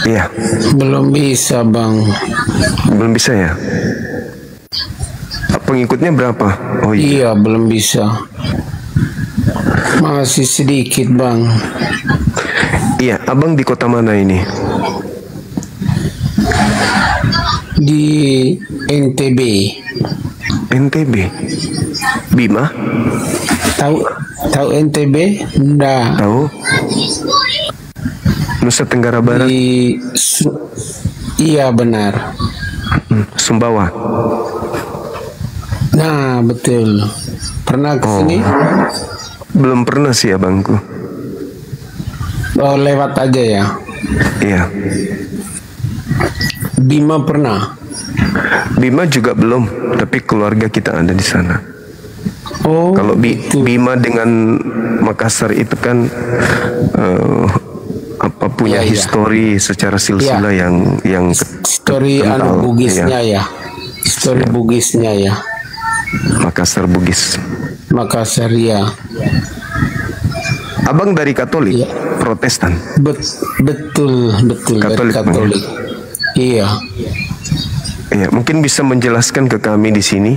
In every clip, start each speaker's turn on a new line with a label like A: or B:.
A: Iya.
B: Belum bisa, Bang.
A: Belum bisa ya? Pengikutnya berapa? Oh iya.
B: Iya, belum bisa. Masih sedikit, Bang.
A: Iya, abang di kota mana ini?
B: Di NTB.
A: NTB. Bima?
B: Tahu NTB? Enggak.
A: Tahu? Nusa Tenggara Barat?
B: Iya, benar.
A: Sumbawa.
B: Nah, betul. Pernah ke sini?
A: Belum pernah sih abangku.
B: Oh, lewat aja ya.
A: Iya.
B: Bima pernah?
A: Bima juga belum, tapi keluarga kita ada di sana.
B: Oh,
A: Kalau
B: gitu.
A: Bima dengan Makassar itu kan punya
B: Iya, iya.
A: histori secara silsilah yang
B: Story
A: kental,
B: Bugisnya
A: ya.
B: ya. Story Bugisnya ya.
A: Makassar Bugis.
B: Makassar ya.
A: Abang dari Katolik,
B: Iya.
A: Protestan.
B: Betul
A: Katolik,
B: dari Katolik. Iya.
A: Iya, mungkin bisa menjelaskan ke kami di sini.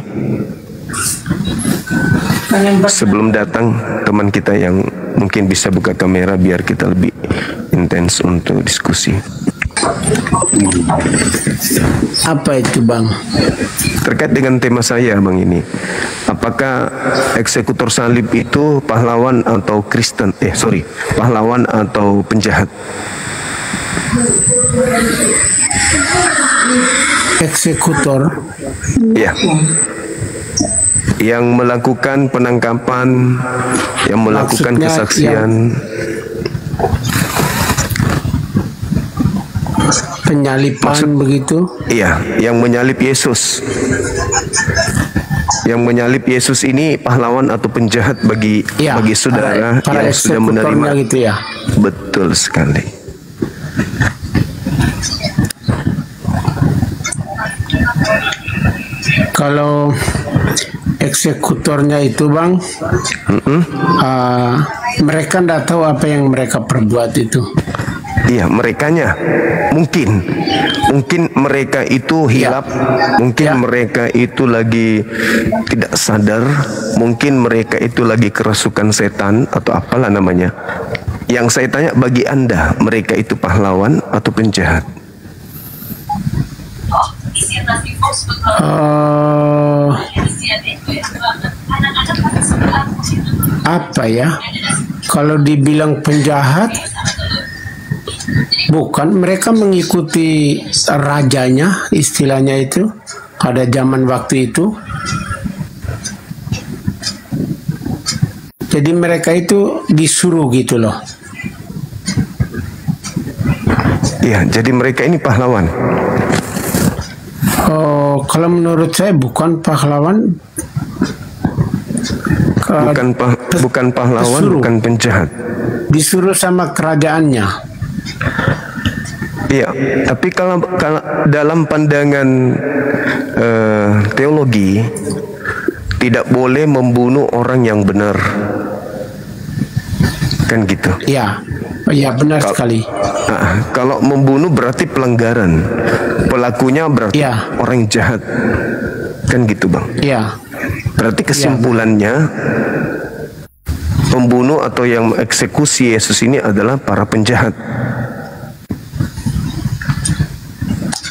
A: Sebelum datang teman kita yang mungkin bisa buka kamera biar kita lebih intens untuk diskusi.
B: Apa itu, Bang?
A: Terkait dengan tema saya, Bang, ini, apakah eksekutor salib itu pahlawan atau Kristen? Pahlawan atau penjahat?
B: Eksekutor?
A: Ya, yang melakukan penangkapan, yang melakukan
B: Maksudnya
A: kesaksian.
B: Penyalipan begitu?
A: Iya, yang menyalip Yesus. Yang menyalip Yesus ini pahlawan atau penjahat bagi saudara
B: para
A: yang sudah menerima
B: gitu ya.
A: Betul sekali.
B: Kalau eksekutornya itu, Bang, mereka tidak tahu apa yang mereka perbuat itu.
A: Iya, merekanya mungkin mereka itu hilap, mungkin mereka itu lagi tidak sadar, mungkin mereka itu lagi kerasukan setan atau apalah namanya. Yang saya tanya, bagi Anda, mereka itu pahlawan atau penjahat?
B: Apa ya? Kalau dibilang penjahat, bukan, mereka mengikuti rajanya, istilahnya itu pada zaman waktu itu. Jadi mereka itu disuruh gitu loh.
A: Iya, jadi mereka ini pahlawan.
B: Oh, kalau menurut saya bukan pahlawan.
A: Bukan pahlawan,
B: disuruh.
A: bukan penjahat.
B: Disuruh sama kerajaannya.
A: Iya, tapi kalau dalam pandangan teologi, tidak boleh membunuh orang yang benar, kan gitu?
B: Iya, iya benar sekali.
A: Kalau membunuh berarti pelanggaran, pelakunya berarti orang jahat, kan gitu, Bang?
B: Iya.
A: Berarti kesimpulannya, pembunuh atau yang mengeksekusi Yesus ini adalah para penjahat.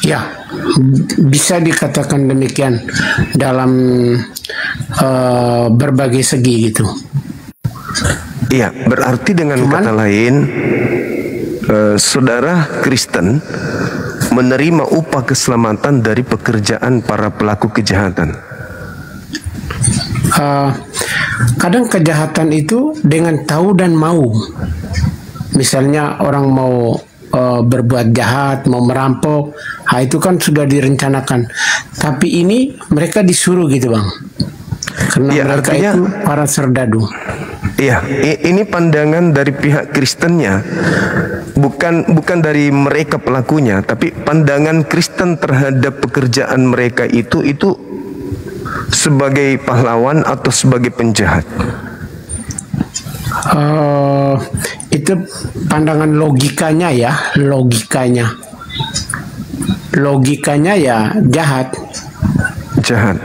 B: Ya, bisa dikatakan demikian dalam berbagai segi gitu.
A: Iya, berarti dengan kata lain, saudara Kristen menerima upah keselamatan dari pekerjaan para pelaku kejahatan.
B: Kadang kejahatan itu dengan tahu dan mau. Misalnya orang mau berbuat jahat, mau merampok, itu kan sudah direncanakan. Tapi ini mereka disuruh gitu, Bang. Karena mereka artinya, itu para serdadu.
A: Iya, ini pandangan dari pihak Kristennya, bukan dari mereka pelakunya, tapi pandangan Kristen terhadap pekerjaan mereka itu sebagai pahlawan atau sebagai penjahat.
B: Itu pandangan logikanya ya, logikanya. logikanya ya jahat.
A: Jahat.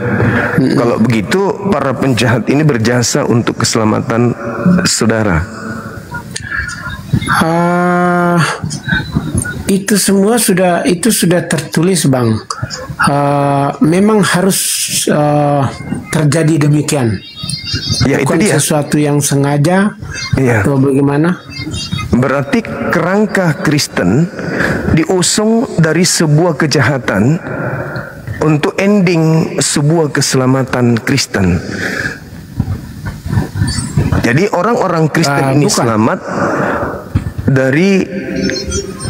A: Kalau begitu para penjahat ini berjasa untuk keselamatan saudara.
B: Itu semua sudah tertulis, Bang. Memang harus terjadi demikian.
A: Ya,
B: bukan
A: itu dia.
B: Sesuatu yang sengaja atau bagaimana?
A: Berarti kerangka Kristen diusung dari sebuah kejahatan untuk ending sebuah keselamatan Kristen. Jadi orang-orang Kristen ini selamat dari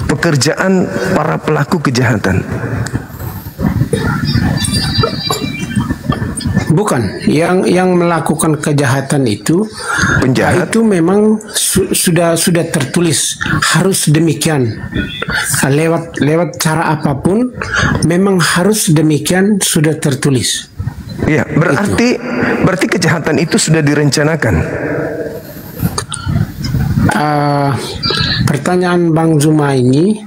A: pekerjaan para pelaku kejahatan.
B: Bukan, yang melakukan kejahatan itu
A: penjahat
B: itu memang sudah tertulis harus demikian. Lewat cara apapun memang harus demikian, sudah tertulis.
A: Ya, berarti kejahatan itu sudah direncanakan.
B: Pertanyaan Bang Zuma ini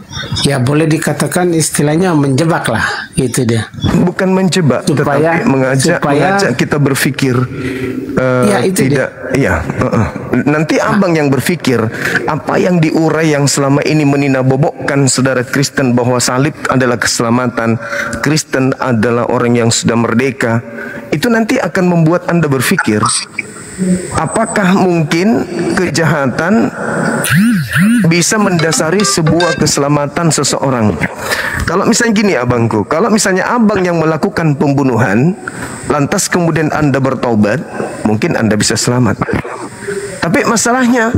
B: ya boleh dikatakan istilahnya menjebak lah, itu dia.
A: Bukan menjebak, tetapi mengajak kita berpikir.
B: Ya, itu
A: tidak,
B: dia.
A: Nanti abang yang berpikir apa yang diurai yang selama ini meninabobokkan saudara Kristen bahwa salib adalah keselamatan, Kristen adalah orang yang sudah merdeka. Itu nanti akan membuat Anda berpikir, apakah mungkin kejahatan bisa mendasari sebuah keselamatan seseorang? Kalau misalnya gini abangku, kalau misalnya abang yang melakukan pembunuhan, lantas kemudian Anda bertaubat, mungkin Anda bisa selamat. Tapi masalahnya,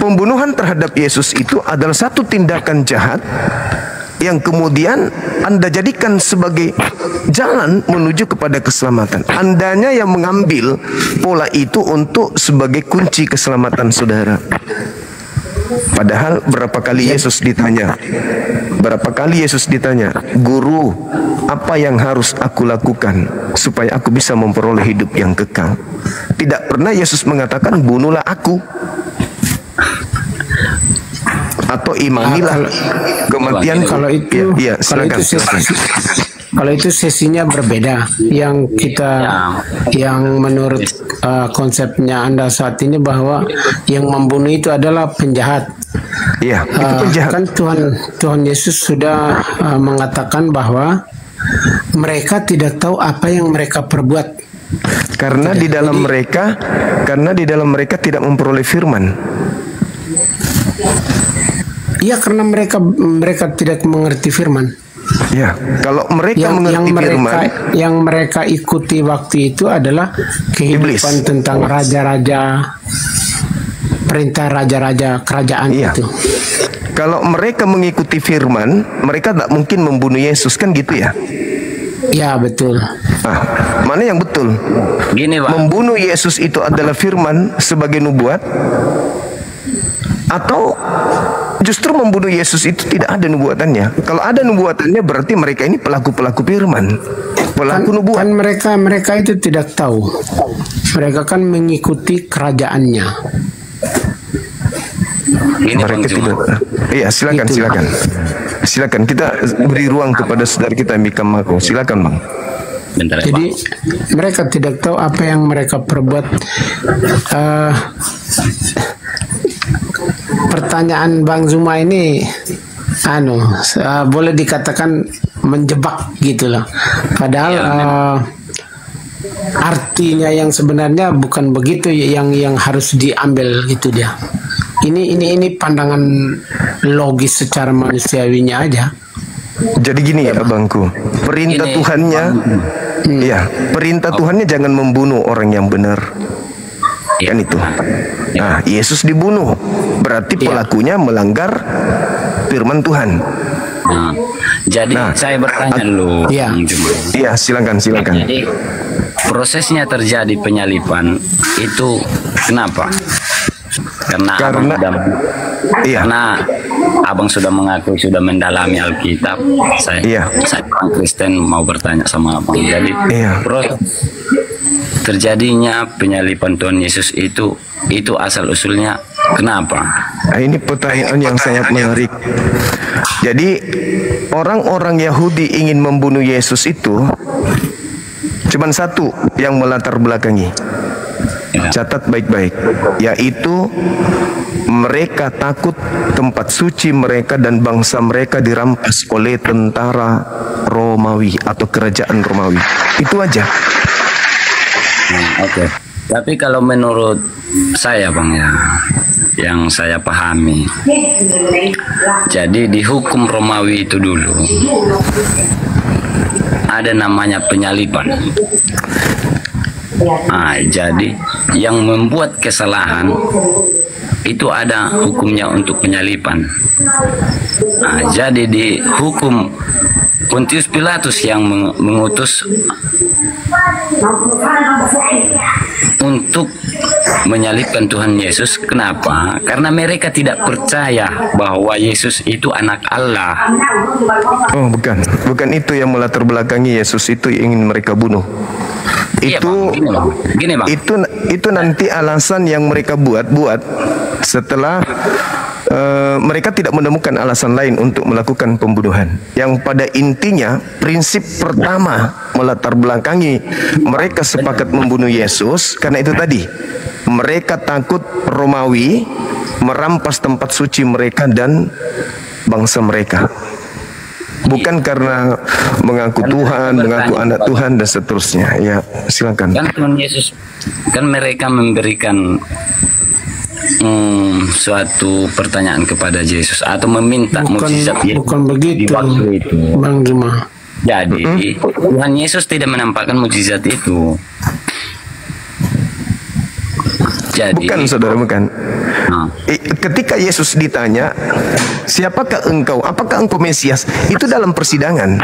A: pembunuhan terhadap Yesus itu adalah satu tindakan jahat yang kemudian Anda jadikan sebagai jalan menuju kepada keselamatan. Andanya yang mengambil pola itu untuk sebagai kunci keselamatan saudara. Padahal berapa kali Yesus ditanya? Berapa kali Yesus ditanya, "Guru, apa yang harus aku lakukan supaya aku bisa memperoleh hidup yang kekal?" Tidak pernah Yesus mengatakan, "Bunuhlah aku." Atau imanilah kematian.
B: Kalau itu, kalau itu sesinya berbeda. Yang kita, yang menurut konsepnya Anda saat ini bahwa yang membunuh itu adalah penjahat.
A: Iya, itu penjahat.
B: Kan Tuhan Yesus sudah mengatakan bahwa mereka tidak tahu apa yang mereka perbuat.
A: Karena di dalam mereka tidak memperoleh firman.
B: Iya, karena mereka tidak mengerti firman.
A: Ya, kalau mereka mengerti firman,
B: yang mereka ikuti waktu itu adalah kehidupan tentang raja-raja, perintah raja-raja kerajaan itu.
A: Kalau mereka mengikuti firman, mereka tak mungkin membunuh Yesus, kan gitu ya?
B: Ya, betul.
A: Mana yang betul?
C: Gini, Pak.
A: Membunuh Yesus itu adalah firman sebagai nubuat, atau justru membunuh Yesus itu tidak ada nubuatannya? Kalau ada nubuatannya berarti mereka ini pelaku-pelaku firman, pelaku nubuat.
B: Kan mereka itu tidak tahu. Mereka kan mengikuti kerajaannya.
C: Ini
A: Mereka tidak. Iya, silakan. Kita beri ruang kepada saudara kita Mika Mako. Silakan, Bang.
C: Bentar,
B: jadi mereka tidak tahu apa yang mereka perbuat. Pertanyaan Bang Zuma ini boleh dikatakan menjebak gitu loh. Padahal artinya yang sebenarnya bukan begitu yang harus diambil gitu dia. Ini pandangan logis secara manusiawinya aja.
A: Jadi gini ya abangku, perintah Tuhannya, perintah Tuhannya jangan membunuh orang yang benar. Kan itu. Nah, Yesus dibunuh, berarti pelakunya melanggar firman Tuhan.
C: Jadi saya bertanya dulu.
A: Iya, silakan.
C: Jadi prosesnya terjadi penyalipan itu kenapa? Karena abang sudah mengaku sudah mendalami Alkitab. Saya orang Kristen mau bertanya sama abang. Jadi terjadinya penyalipan Tuhan Yesus itu asal usulnya Kenapa?
A: Nah, ini pertanyaan yang sangat menarik. Jadi orang-orang Yahudi ingin membunuh Yesus itu cuman satu yang melatar belakangi. Catat baik-baik, yaitu mereka takut tempat suci mereka dan bangsa mereka dirampas oleh tentara Romawi atau kerajaan Romawi. Itu aja.
C: Oke. Tapi kalau menurut saya Bang ya, yang saya pahami, jadi di hukum Romawi itu dulu ada namanya penyaliban. Jadi yang membuat kesalahan itu ada hukumnya untuk penyaliban. Jadi di hukum Pontius Pilatus yang mengutus untuk menyalibkan Tuhan Yesus. Kenapa? Karena mereka tidak percaya bahwa Yesus itu anak Allah.
A: Oh, bukan itu yang melatar belakangi Yesus itu ingin mereka bunuh.
C: Iya,
A: Itu
C: Bang. Gini, Bang.
A: Itu nanti alasan yang mereka buat setelah mereka tidak menemukan alasan lain untuk melakukan pembunuhan. Yang pada intinya prinsip pertama melatar belakangi mereka sepakat membunuh Yesus karena itu tadi, mereka takut Romawi merampas tempat suci mereka dan bangsa mereka. Bukan karena mengaku Tuhan, mengaku anak Tuhan dan seterusnya. Ya, silakan.
C: Kan Tuhan Yesus, kan mereka memberikan suatu pertanyaan kepada Yesus atau meminta mukjizat.
B: Bukan begitu, Bang Juma.
C: Jadi Tuhan Yesus tidak menampakkan mukjizat itu. Jadi,
A: bukan, saudara, bukan. Ketika Yesus ditanya, siapakah engkau? Apakah engkau Mesias? Itu dalam persidangan.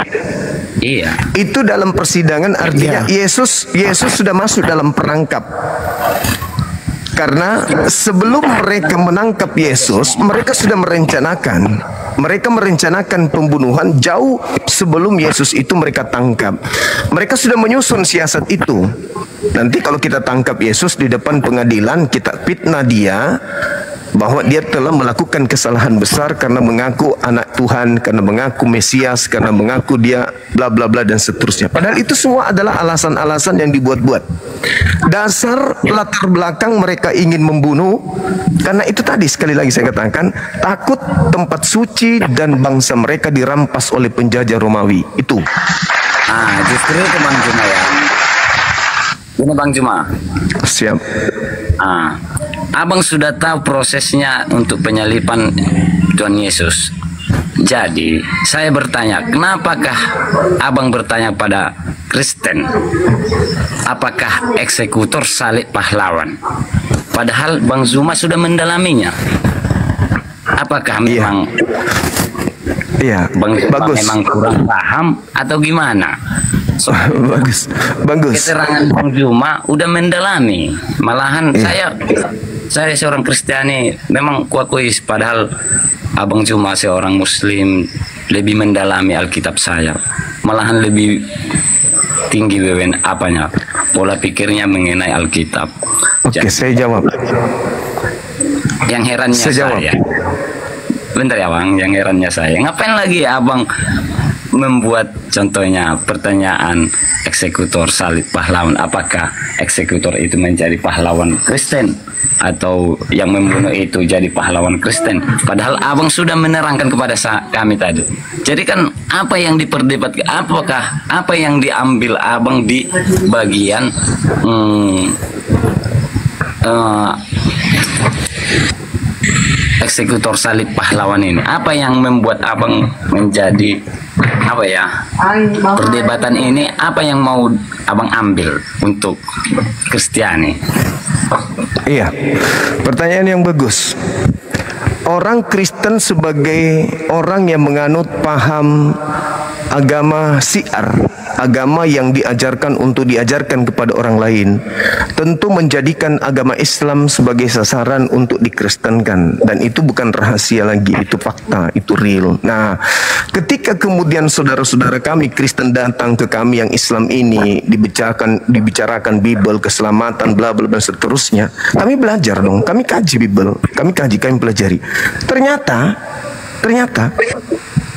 C: Iya.
A: Itu dalam persidangan artinya Yesus sudah masuk dalam perangkap. Karena sebelum mereka menangkap Yesus, mereka sudah merencanakan. Mereka merencanakan pembunuhan jauh sebelum Yesus itu mereka tangkap. Mereka sudah menyusun siasat itu. Nanti kalau kita tangkap Yesus di depan pengadilan, kita fitnah dia bahwa dia telah melakukan kesalahan besar karena mengaku anak Tuhan, karena mengaku Mesias, karena mengaku dia bla bla bla dan seterusnya. Padahal itu semua adalah alasan-alasan yang dibuat-buat. Dasar latar belakang mereka ingin membunuh karena itu tadi, sekali lagi saya katakan, takut tempat suci dan bangsa mereka dirampas oleh penjajah Romawi. Itu.
C: Justru itu Bang Juma ya. Ini Bang Juma.
A: Siap.
C: Abang sudah tahu prosesnya untuk penyaliban Tuhan Yesus. Jadi saya bertanya, kenapakah abang bertanya pada Kristen, apakah eksekutor salib pahlawan? Padahal Bang Zuma sudah mendalaminya. Apakah memang Bang Zuma
A: bagus.
C: memang kurang paham atau gimana?
A: Bagus.
C: Keterangan Bang Zuma udah mendalami. Malahan saya seorang Kristiani memang kuakui, padahal Abang Zuma seorang Muslim lebih mendalami Alkitab saya. Malahan lebih tinggi pola pikirnya mengenai Alkitab.
A: Oke, saya jawab.
C: Yang herannya saya, bentar ya Bang, yang herannya saya, ngapain lagi Abang membuat contohnya pertanyaan eksekutor salib pahlawan? Apakah eksekutor itu menjadi pahlawan Kristen atau yang membunuh itu jadi pahlawan Kristen? Padahal abang sudah menerangkan kepada kami tadi. Jadi kan apa yang diperdebatkan, apakah apa yang diambil abang di bagian eksekutor salib pahlawan ini? Apa yang membuat abang menjadi perdebatan ini? Apa yang mau abang ambil untuk Kristiani?
A: Iya, pertanyaan yang bagus. Orang Kristen sebagai orang yang menganut paham agama syiar, agama yang diajarkan untuk diajarkan kepada orang lain, tentu menjadikan agama Islam sebagai sasaran untuk dikristenkan, dan itu bukan rahasia lagi, itu fakta, itu real. Nah, ketika kemudian saudara-saudara kami Kristen datang ke kami yang Islam ini, dibicarakan Bible, keselamatan, bla bla dan seterusnya, kami belajar dong, kami kaji Bible, kami pelajari. Ternyata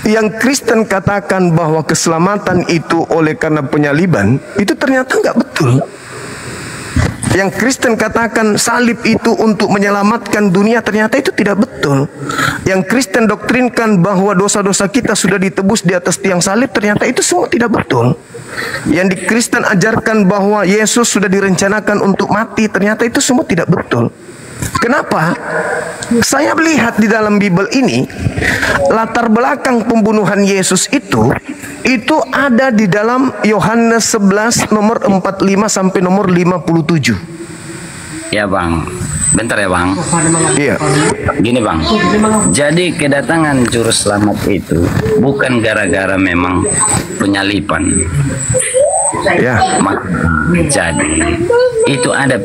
A: yang Kristen katakan bahwa keselamatan itu oleh karena penyaliban, itu ternyata nggak betul. Yang Kristen katakan salib itu untuk menyelamatkan dunia, ternyata itu tidak betul. Yang Kristen doktrinkan bahwa dosa-dosa kita sudah ditebus di atas tiang salib, ternyata itu semua tidak betul. Yang di Kristen ajarkan bahwa Yesus sudah direncanakan untuk mati, ternyata itu semua tidak betul. Kenapa? Saya melihat di dalam Bible ini latar belakang pembunuhan Yesus itu ada di dalam Yohanes 11 nomor 45 sampai nomor 57.
C: Ya Bang, bentar ya Bang.
A: Iya.
C: Gini Bang, jadi kedatangan juru selamat itu bukan gara-gara memang penyalipan.
A: Ya.
C: Jadi itu ada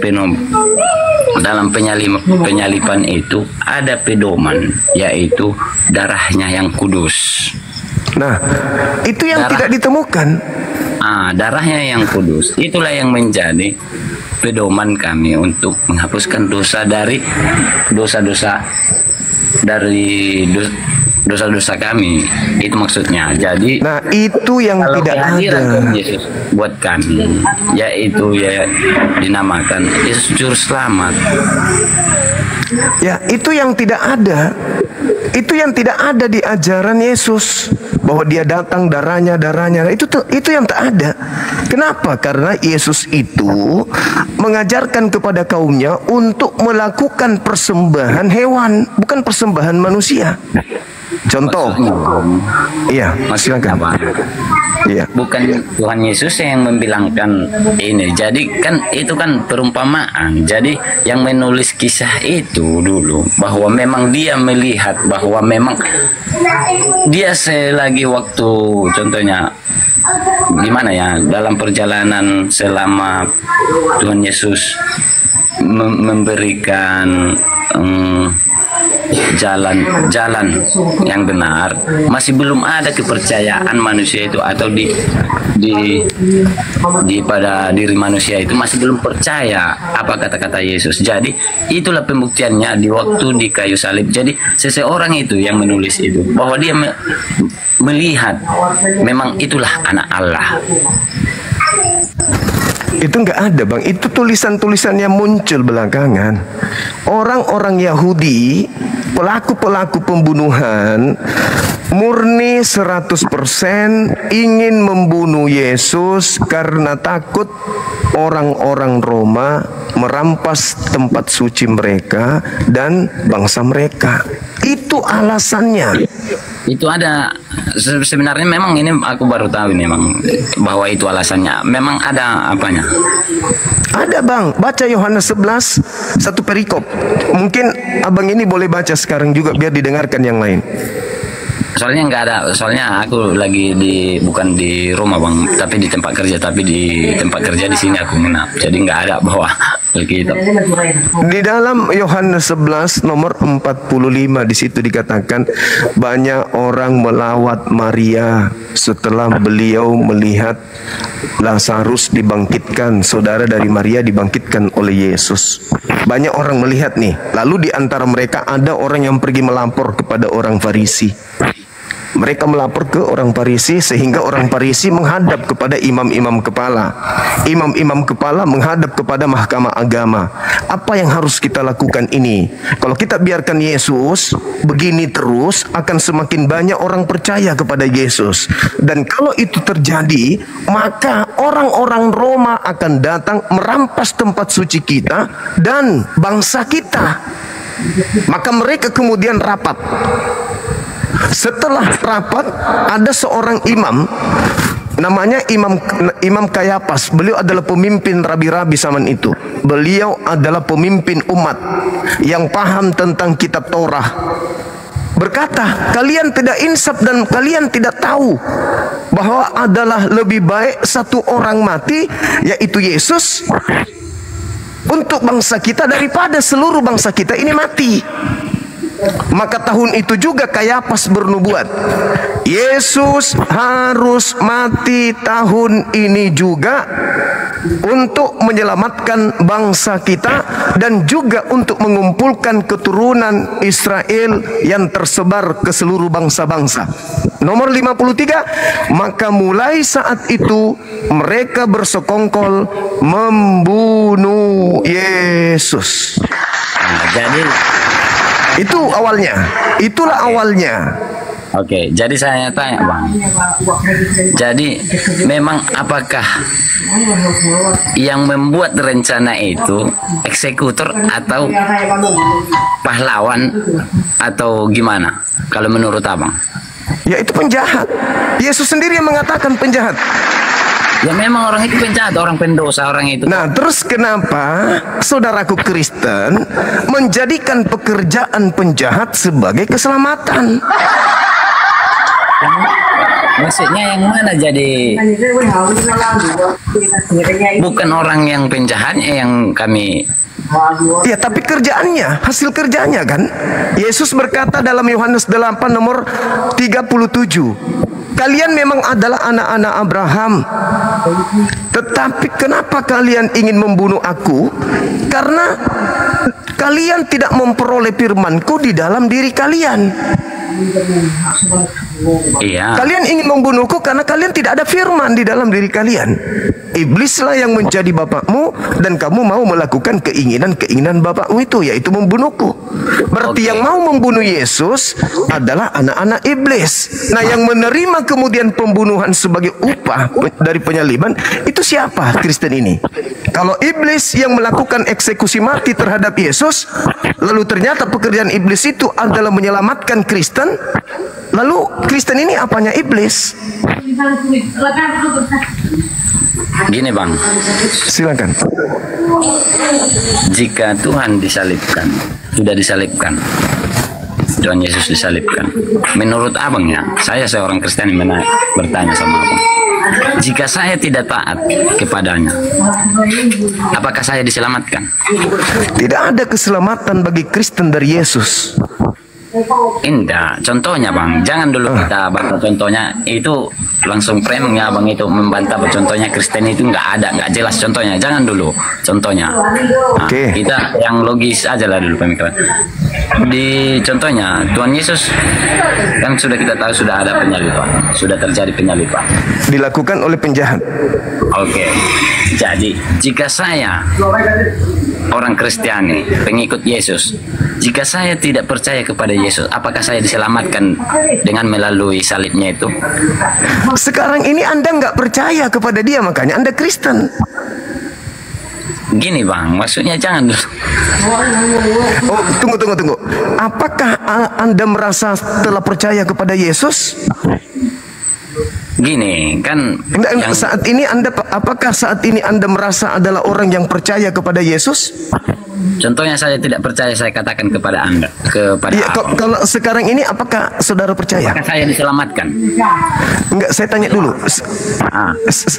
C: dalam penyalipan itu ada pedoman, yaitu darahnya yang kudus.
A: Nah, itu yang tidak ditemukan.
C: Darahnya yang kudus, itulah yang menjadi pedoman kami untuk menghapuskan dosa dari dosa-dosa kami. Itu maksudnya. Jadi,
A: nah itu yang tidak ada.
C: Yesus buat kami, yaitu ya dinamakan Yesus Juru Selamat.
A: Ya, itu yang tidak ada. Itu yang tidak ada di ajaran Yesus, bahwa dia datang darahnya. Itu yang tak ada. Kenapa? Karena Yesus itu mengajarkan kepada kaumnya untuk melakukan persembahan hewan, bukan persembahan manusia. Contoh, iya, silakan. Iya.
C: Bukan Tuhan Yesus yang membilangkan ini. Jadi kan itu kan perumpamaan. Jadi yang menulis kisah itu dulu bahwa memang dia melihat bahwa memang dia selagi waktu, contohnya gimana ya, dalam perjalanan selama Tuhan Yesus memberikan jalan yang benar, masih belum ada kepercayaan manusia itu, atau di pada diri manusia itu masih belum percaya apa kata-kata Yesus. Jadi itulah pembuktiannya di waktu di kayu salib. Jadi seseorang itu yang menulis itu bahwa dia melihat memang itulah anak Allah.
A: Itu nggak ada Bang, itu tulisan-tulisannya muncul belakangan. Orang-orang Yahudi, pelaku-pelaku pembunuhan, murni 100% ingin membunuh Yesus karena takut orang-orang Roma merampas tempat suci mereka dan bangsa mereka. Itu alasannya.
C: Itu ada sebenarnya, memang ini aku baru tahu nih Bang, bahwa itu alasannya. Memang ada apanya?
A: Ada Bang, baca Yohanes 11 satu perikop. Mungkin abang ini boleh baca sekarang juga biar didengarkan yang lain.
C: Soalnya nggak ada, soalnya aku lagi bukan di rumah Bang, tapi di tempat kerja. Tapi di tempat kerja di sini aku menginap, jadi nggak ada bawa Alkitab.
A: Di dalam Yohanes 11 nomor 45 di situ dikatakan banyak orang melawat Maria setelah beliau melihat Lazarus dibangkitkan, saudara dari Maria dibangkitkan oleh Yesus. Banyak orang melihat nih. Lalu di antara mereka ada orang yang pergi melapor kepada orang Farisi. Mereka melapor ke orang Farisi, sehingga orang Farisi menghadap kepada imam-imam kepala. Imam-imam kepala menghadap kepada mahkamah agama. Apa yang harus kita lakukan ini? Kalau kita biarkan Yesus begini terus, akan semakin banyak orang percaya kepada Yesus. Dan kalau itu terjadi, maka orang-orang Roma akan datang merampas tempat suci kita dan bangsa kita. Maka mereka kemudian rapat. Setelah rapat, ada seorang imam, namanya Imam Kayapas. Beliau adalah pemimpin rabi-rabi zaman itu. Beliau adalah pemimpin umat yang paham tentang kitab Torah. berkata, kalian tidak insaf dan kalian tidak tahu bahwa adalah lebih baik satu orang mati, yaitu Yesus, untuk bangsa kita daripada seluruh bangsa kita ini mati. Maka tahun itu juga Kayafas bernubuat, Yesus harus mati tahun ini juga untuk menyelamatkan bangsa kita dan juga untuk mengumpulkan keturunan Israel yang tersebar ke seluruh bangsa-bangsa. Nomor 53, maka mulai saat itu mereka bersekongkol membunuh Yesus.
C: Nah, jadi
A: itu awalnya, itulah awalnya.
C: Oke, jadi saya tanya Bang. Jadi memang apakah yang membuat rencana itu eksekutor atau pahlawan atau gimana? Kalau menurut Abang?
A: Ya itu penjahat. Yesus sendiri yang mengatakan penjahat.
C: Ya memang orang itu penjahat, orang pendosa, orang itu.
A: Nah, terus kenapa saudaraku Kristen menjadikan pekerjaan penjahat sebagai keselamatan?
C: Maksudnya yang mana jadi? Bukan orang yang penjahatnya yang kami.
A: Ya, tapi kerjaannya, hasil kerjanya kan. Yesus berkata dalam Yohanes 8 nomor 37. Kalian memang adalah anak-anak Abraham, tetapi kenapa kalian ingin membunuh aku? Karena kalian tidak memperoleh firman-Ku di dalam diri kalian.
C: Iya.
A: Kalian ingin membunuhku karena kalian tidak ada firman di dalam diri kalian. Iblislah yang menjadi bapakmu dan kamu mau melakukan keinginan-keinginan bapakmu itu, yaitu membunuhku. Berarti yang mau membunuh Yesus adalah anak-anak iblis. Nah, yang menerima kemudian pembunuhan sebagai upah dari penyaliban itu siapa? Kristen ini. Kalau iblis yang melakukan eksekusi mati terhadap Yesus, lalu ternyata pekerjaan iblis itu adalah menyelamatkan Kristen, lalu Kristen ini apanya iblis?
C: Gini Bang,
A: Silakan.
C: jika Tuhan disalibkan, sudah disalibkan, Tuhan Yesus disalibkan, menurut Abang ya, saya seorang Kristen yang bertanya sama Abang, jika saya tidak taat kepadanya, apakah saya diselamatkan?
A: Tidak ada keselamatan bagi Kristen dari Yesus.
C: Indah, contohnya Bang, jangan dulu kita bantah contohnya itu langsung framingnya Bang itu membantah contohnya Kristen itu nggak jelas contohnya, jangan dulu contohnya. Nah,
A: Oke.
C: kita yang logis aja lah dulu pemikiran. Di contohnya Tuhan Yesus kan sudah kita tahu sudah ada penyaliban, sudah terjadi penyaliban.
A: Dilakukan oleh penjahat.
C: Oke, jadi jika saya orang Kristiani, pengikut Yesus, jika saya tidak percaya kepada Yesus, apakah saya diselamatkan dengan melalui salibnya itu?
A: Sekarang ini Anda nggak percaya kepada dia, makanya Anda Kristen.
C: Gini Bang, maksudnya jangan dulu.
A: Oh, tunggu. Apakah Anda merasa telah percaya kepada Yesus?
C: Gini, kan
A: Enggak, saat ini apakah saat ini Anda merasa adalah orang yang percaya kepada Yesus?
C: contohnya saya tidak percaya, saya katakan kepada Anda, kepada
A: Ya,
C: Abang.
A: kalau sekarang ini apakah saudara percaya?
C: Apakah saya diselamatkan?
A: Enggak, saya tanya dulu.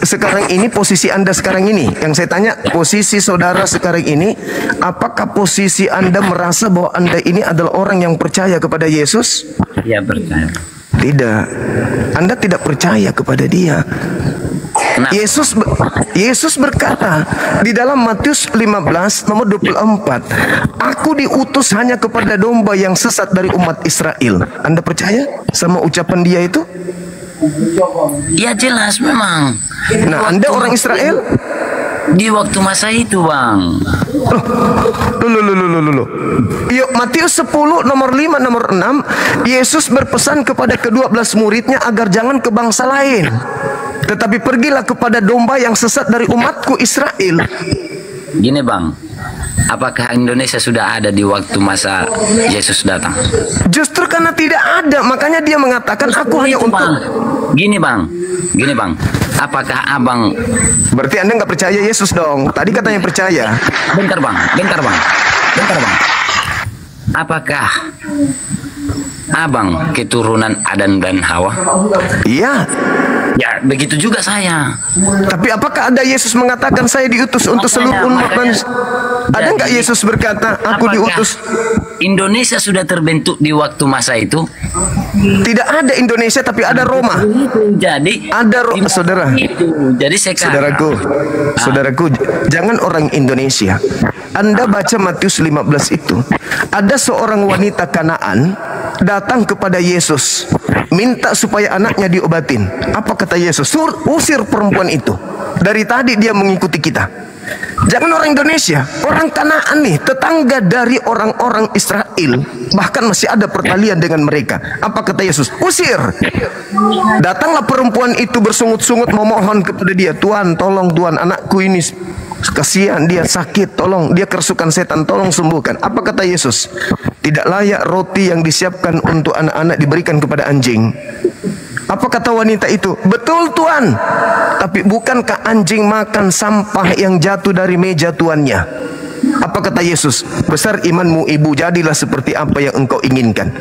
A: Sekarang ini posisi Anda sekarang ini, yang saya tanya posisi saudara sekarang ini, apakah posisi Anda merasa bahwa Anda ini adalah orang yang percaya kepada Yesus?
C: Ya percaya.
A: Tidak. Anda tidak percaya kepada dia.
C: Kenapa?
A: Yesus berkata di dalam Matius 15 nomor 24, aku diutus hanya kepada domba yang sesat dari umat Israel. Anda percaya sama ucapan dia itu?
C: Ya jelas memang.
A: Nah, Anda orang Israel?
C: Di waktu masa itu Bang.
A: Loh. Yuk, Matius 10 nomor 5 nomor 6, Yesus berpesan kepada ke-12 muridnya agar jangan ke bangsa lain, tetapi pergilah kepada domba yang sesat dari umatku Israel.
C: Gini Bang, apakah Indonesia sudah ada di waktu masa Yesus datang?
A: Justru karena tidak ada, makanya dia mengatakan aku hanya
C: Itu,
A: untuk.
C: Bang. Gini bang, apakah Abang?
A: Berarti Anda nggak percaya Yesus dong? Tadi katanya percaya.
C: Bentar bang. Apakah abang keturunan Adam dan Hawa?
A: Iya.
C: Ya, begitu juga saya.
A: Tapi apakah ada Yesus mengatakan saya diutus untuk seluruh umat manusia? Ada nggak Yesus berkata, aku diutus?
C: Indonesia sudah terbentuk di waktu masa itu?
A: Tidak ada Indonesia, tapi ada Roma.
C: Jadi
A: ada saudara.
C: Jadi sekarang,
A: saudaraku, jangan orang Indonesia. Anda baca Matius 15 itu. Ada seorang wanita Kanaan datang kepada Yesus, minta supaya anaknya diobatin. Apa kata Yesus? Usir perempuan itu. Dari tadi dia mengikuti kita. Jangan orang Indonesia, orang Kanaan nih, tetangga dari orang-orang Israel. Bahkan masih ada pertalian dengan mereka. Apa kata Yesus? Usir. Datanglah perempuan itu bersungut-sungut memohon kepada dia, Tuhan, tolong Tuhan, anakku ini kasihan, dia sakit, tolong, dia kerasukan setan, tolong sembuhkan. Apa kata Yesus? Tidak layak roti yang disiapkan untuk anak-anak diberikan kepada anjing. Apa kata wanita itu? Betul Tuhan. Tapi bukankah anjing makan sampah yang jatuh dari meja tuannya? Apa kata Yesus? Besar imanmu ibu, jadilah seperti apa yang engkau inginkan.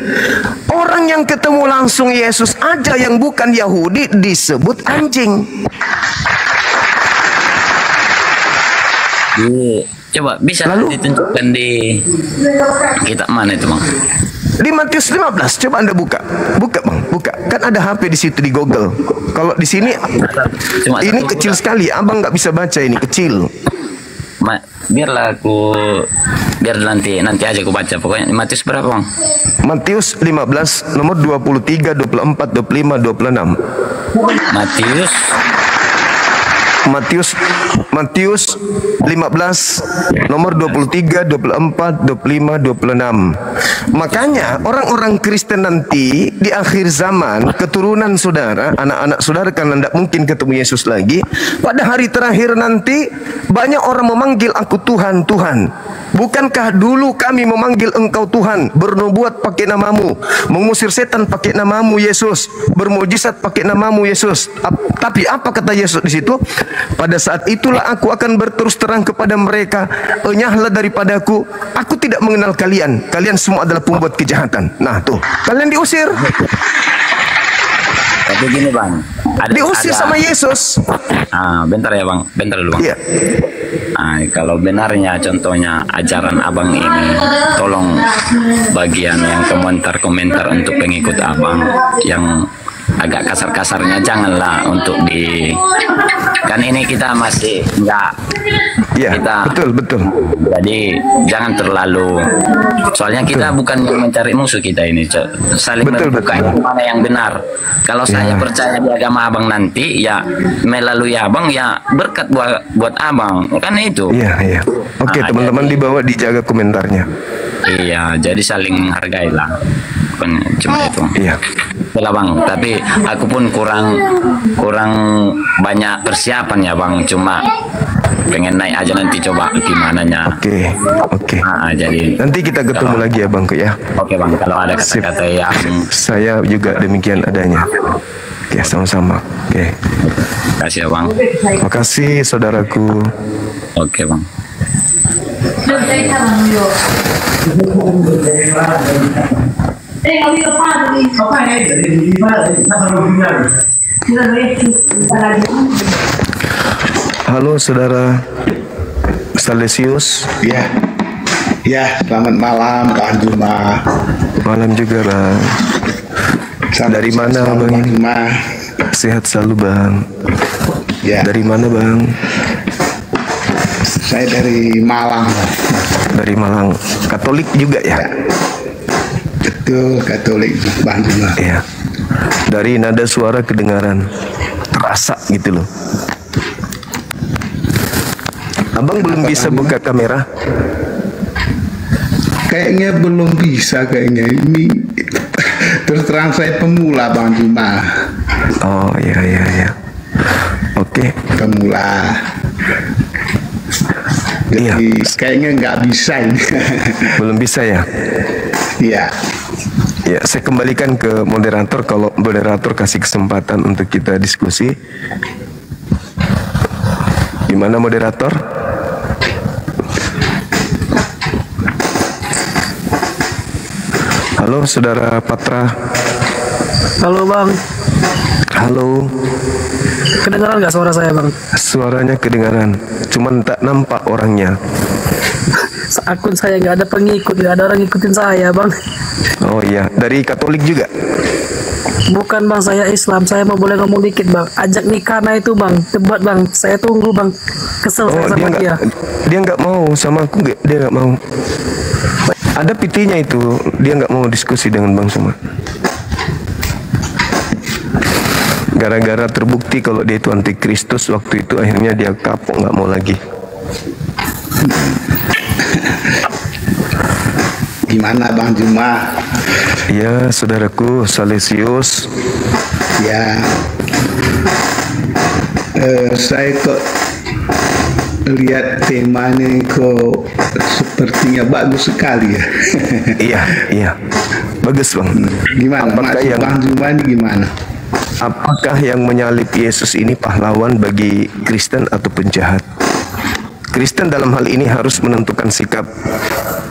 A: Orang yang ketemu langsung Yesus aja yang bukan Yahudi disebut anjing.
C: Coba bisa ditunjukkan di kitab mana itu, Bang?
A: Di Matius 15, coba Anda buka. Buka, Bang, buka. Kan ada HP di situ di Google. Kalau di sini ini kecil sekali, Abang nggak bisa baca, ini kecil.
C: Biar nanti aja aku baca. Pokoknya Matius berapa, Bang?
A: Matius 15 nomor 23, 24, 25, 26. Matius 15 nomor 23, 24, 25, 26. Makanya orang-orang Kristen nanti di akhir zaman, keturunan saudara, anak-anak saudara kan tidak mungkin ketemu Yesus lagi. Pada hari terakhir nanti banyak orang memanggil aku Tuhan, Tuhan. Bukankah dulu kami memanggil engkau Tuhan, bernubuat pakai namamu, mengusir setan pakai namamu Yesus, bermujizat pakai namamu Yesus. Tapi apa kata Yesus di situ? Pada saat itulah aku akan berterus terang kepada mereka, enyahlah daripadaku, aku tidak mengenal kalian. Kalian semua adalah pembuat kejahatan. Nah tuh, kalian diusir.
C: Tapi gini, Bang,
A: diusir sama Yesus.
C: Bentar ya, Bang, bentar dulu, Bang.
A: Iya.
C: Kalau benarnya contohnya ajaran Abang ini, tolong bagian yang komentar untuk pengikut Abang yang agak kasar-kasarnya janganlah untuk kan ini kita masih enggak.
A: Iya, betul.
C: Jadi jangan terlalu, soalnya kita bukan mencari musuh kita ini, saling membuka mana yang benar. Kalau saya percaya di agama Abang nanti, ya melalui Abang ya berkat buat Abang, kan itu.
A: Iya. Oke, teman-teman di bawah dijaga komentarnya.
C: Iya, jadi saling menghargailah. Bukan cuma itu.
A: Iya.
C: Yalah, Bang, tapi aku pun kurang banyak persiapan ya, Bang. Cuma pengen naik aja, nanti coba gimana nya.
A: Oke.
C: Jadi
A: nanti kita ketemu lagi ya, Bang, ya.
C: Oke, Bang, kalau ada kata-kata yang
A: saya juga demikian adanya. Oke, sama-sama. Oke.
C: Terima kasih ya, Bang.
A: Terima kasih saudaraku.
C: Oke, Bang.
A: Halo saudara Salesius.
D: Ya, selamat malam Bang Juma.
A: Malam juga, Bang. Dari mana, Bang? Sehat selalu, Bang.
D: Ya.
A: Dari mana, Bang?
D: Saya dari Malang.
A: Dari Malang. Katolik juga ya?
D: Betul, Katolik, Bang Juma.
A: Iya. Dari nada suara kedengaran, terasa gitu loh. Abang belum bisa buka kamera?
D: Kayaknya belum bisa, kayaknya ini terus terang saya pemula, Bang Juma.
A: Oh iya. Oke.
D: Pemula. Jadi kayaknya nggak bisa ini.
A: Belum bisa ya?
D: Iya.
A: Ya, saya kembalikan ke moderator. Kalau moderator kasih kesempatan untuk kita diskusi. Gimana moderator? Halo Halo Saudara Patra.
E: Halo Bang.
A: Halo.
E: Kedengaran nggak suara saya Bang?
A: Suaranya kedengaran, cuman tak nampak orangnya.
E: Akun saya nggak ada pengikut, nggak ada orang ngikutin saya Bang.
A: Oh iya, dari Katolik juga?
E: Bukan Bang, saya Islam. Saya mau boleh ngomong dikit Bang. Ajak nikah itu Bang, debat Bang. Saya tunggu Bang. Kesel saya sama dia.
A: Dia nggak mau sama aku, dia nggak mau. Ada pitinya itu, dia nggak mau diskusi dengan Bang Suma. Gara-gara terbukti kalau dia itu antikristus, waktu itu akhirnya dia kapok, nggak mau lagi.
D: Gimana Bang Juma?
A: Ya, saudaraku Salesius.
D: Ya, saya kok lihat temanya kok sepertinya bagus sekali ya.
A: Iya, bagus Bang.
D: Gimana? Maksud Bang Juma ini gimana?
A: Apakah yang menyalib Yesus ini pahlawan bagi Kristen atau penjahat? Kristen dalam hal ini harus menentukan sikap,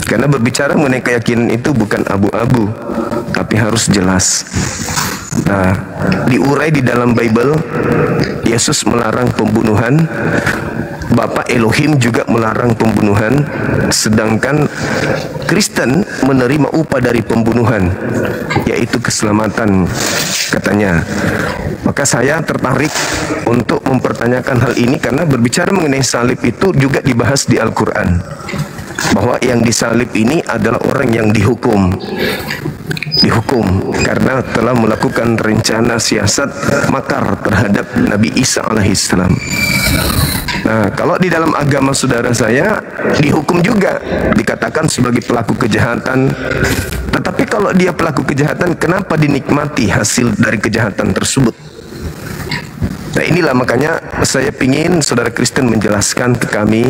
A: karena berbicara mengenai keyakinan itu bukan abu-abu, tapi harus jelas. Nah, diurai di dalam Bible, Yesus melarang pembunuhan, Bapa Elohim juga melarang pembunuhan, sedangkan Kristen menerima upah dari pembunuhan, yaitu keselamatan, katanya. Maka saya tertarik untuk mempertanyakan hal ini karena berbicara mengenai salib itu juga dibahas di Al-Quran, bahwa yang disalib ini adalah orang yang dihukum karena telah melakukan rencana siasat makar terhadap Nabi Isa alaihissalam. Nah, kalau di dalam agama saudara saya dihukum juga, dikatakan sebagai pelaku kejahatan. Tetapi kalau dia pelaku kejahatan, kenapa dinikmati hasil dari kejahatan tersebut? Nah, inilah makanya saya ingin saudara Kristen menjelaskan ke kami,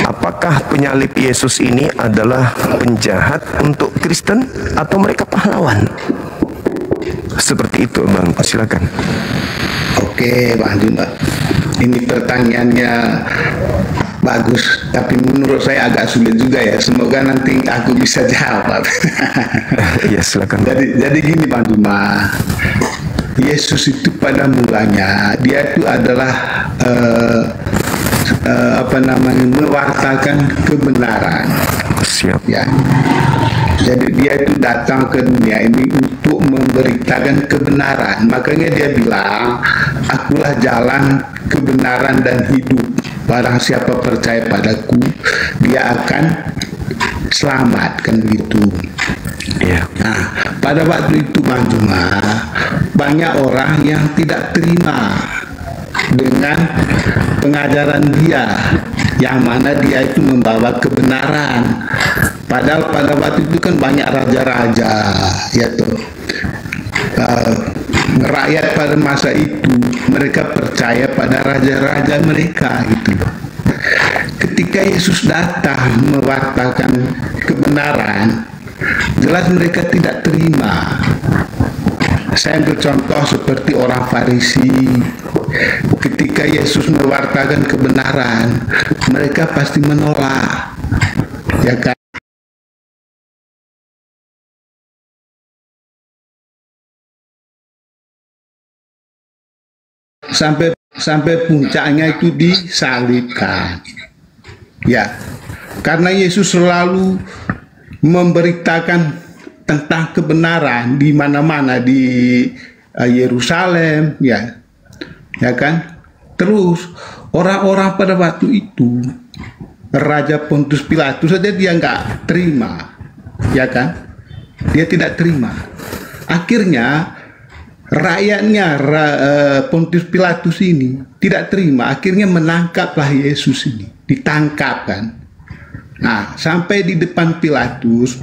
A: apakah penyalib Yesus ini adalah penjahat untuk Kristen atau mereka pahlawan? Seperti itu Bang, silakan.
D: Oke Bang Juma, ini pertanyaannya bagus, tapi menurut saya agak sulit juga ya. Semoga nanti aku bisa jawab.
A: Ya silakan.
D: Jadi gini Bang Juma, Yesus itu pada mulanya dia itu adalah mewartakan kebenaran.
A: Siap.
D: Ya. Jadi dia itu datang ke dunia ini untuk memberitakan kebenaran. Makanya dia bilang, akulah jalan, kebenaran dan hidup. Barang siapa percaya padaku, dia akan selamat, kan begitu.
A: Yeah.
D: Nah, pada waktu itu Bang Juma, banyak orang yang tidak terima dengan pengajaran dia, yang mana dia itu membawa kebenaran. Padahal pada waktu itu kan banyak raja-raja, ya tuh. Rakyat pada masa itu mereka percaya pada raja-raja mereka, gitu loh. Ketika Yesus datang mewartakan kebenaran, jelas mereka tidak terima. Saya ambil contoh seperti orang Farisi. Ketika Yesus mewartakan kebenaran, mereka pasti menolak, ya kan? Sampai puncaknya itu disalibkan. Ya, karena Yesus selalu memberitakan tentang kebenaran di mana-mana, di Yerusalem, ya kan. Terus orang-orang pada waktu itu, Raja Pontius Pilatus saja dia nggak terima, ya kan? Dia tidak terima. Akhirnya rakyatnya Pontius Pilatus ini tidak terima, akhirnya menangkaplah Yesus ini, ditangkap kan. Nah, sampai di depan Pilatus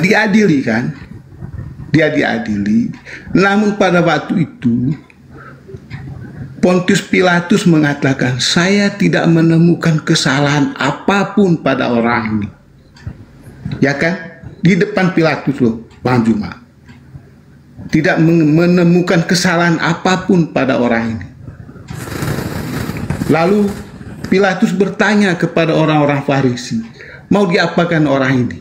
D: diadili kan, dia diadili. Namun pada waktu itu Pontius Pilatus mengatakan, saya tidak menemukan kesalahan apapun pada orang ini, ya kan, di depan Pilatus loh Bang Juma. Tidak menemukan kesalahan apapun pada orang ini. Lalu Pilatus bertanya kepada orang-orang Farisi, mau diapakan orang ini?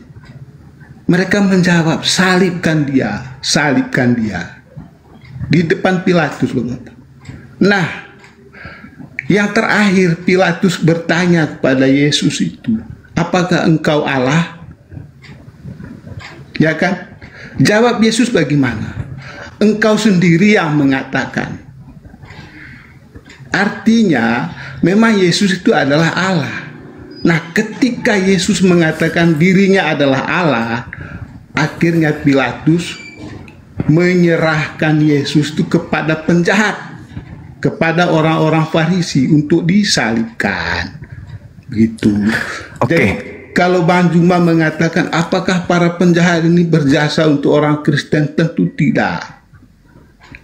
D: Mereka menjawab, salibkan dia, salibkan dia. Di depan Pilatus loh. Nah, yang terakhir Pilatus bertanya kepada Yesus itu, apakah engkau Allah? Ya kan? Jawab Yesus bagaimana? Engkau sendiri yang mengatakan. Artinya, memang Yesus itu adalah Allah. Nah, ketika Yesus mengatakan dirinya adalah Allah, akhirnya Pilatus menyerahkan Yesus itu kepada penjahat, kepada orang-orang Farisi untuk disalibkan. Begitu.
A: Oke.
D: Jadi, kalau Bang Juma mengatakan apakah para penjahat ini berjasa untuk orang Kristen, tentu tidak.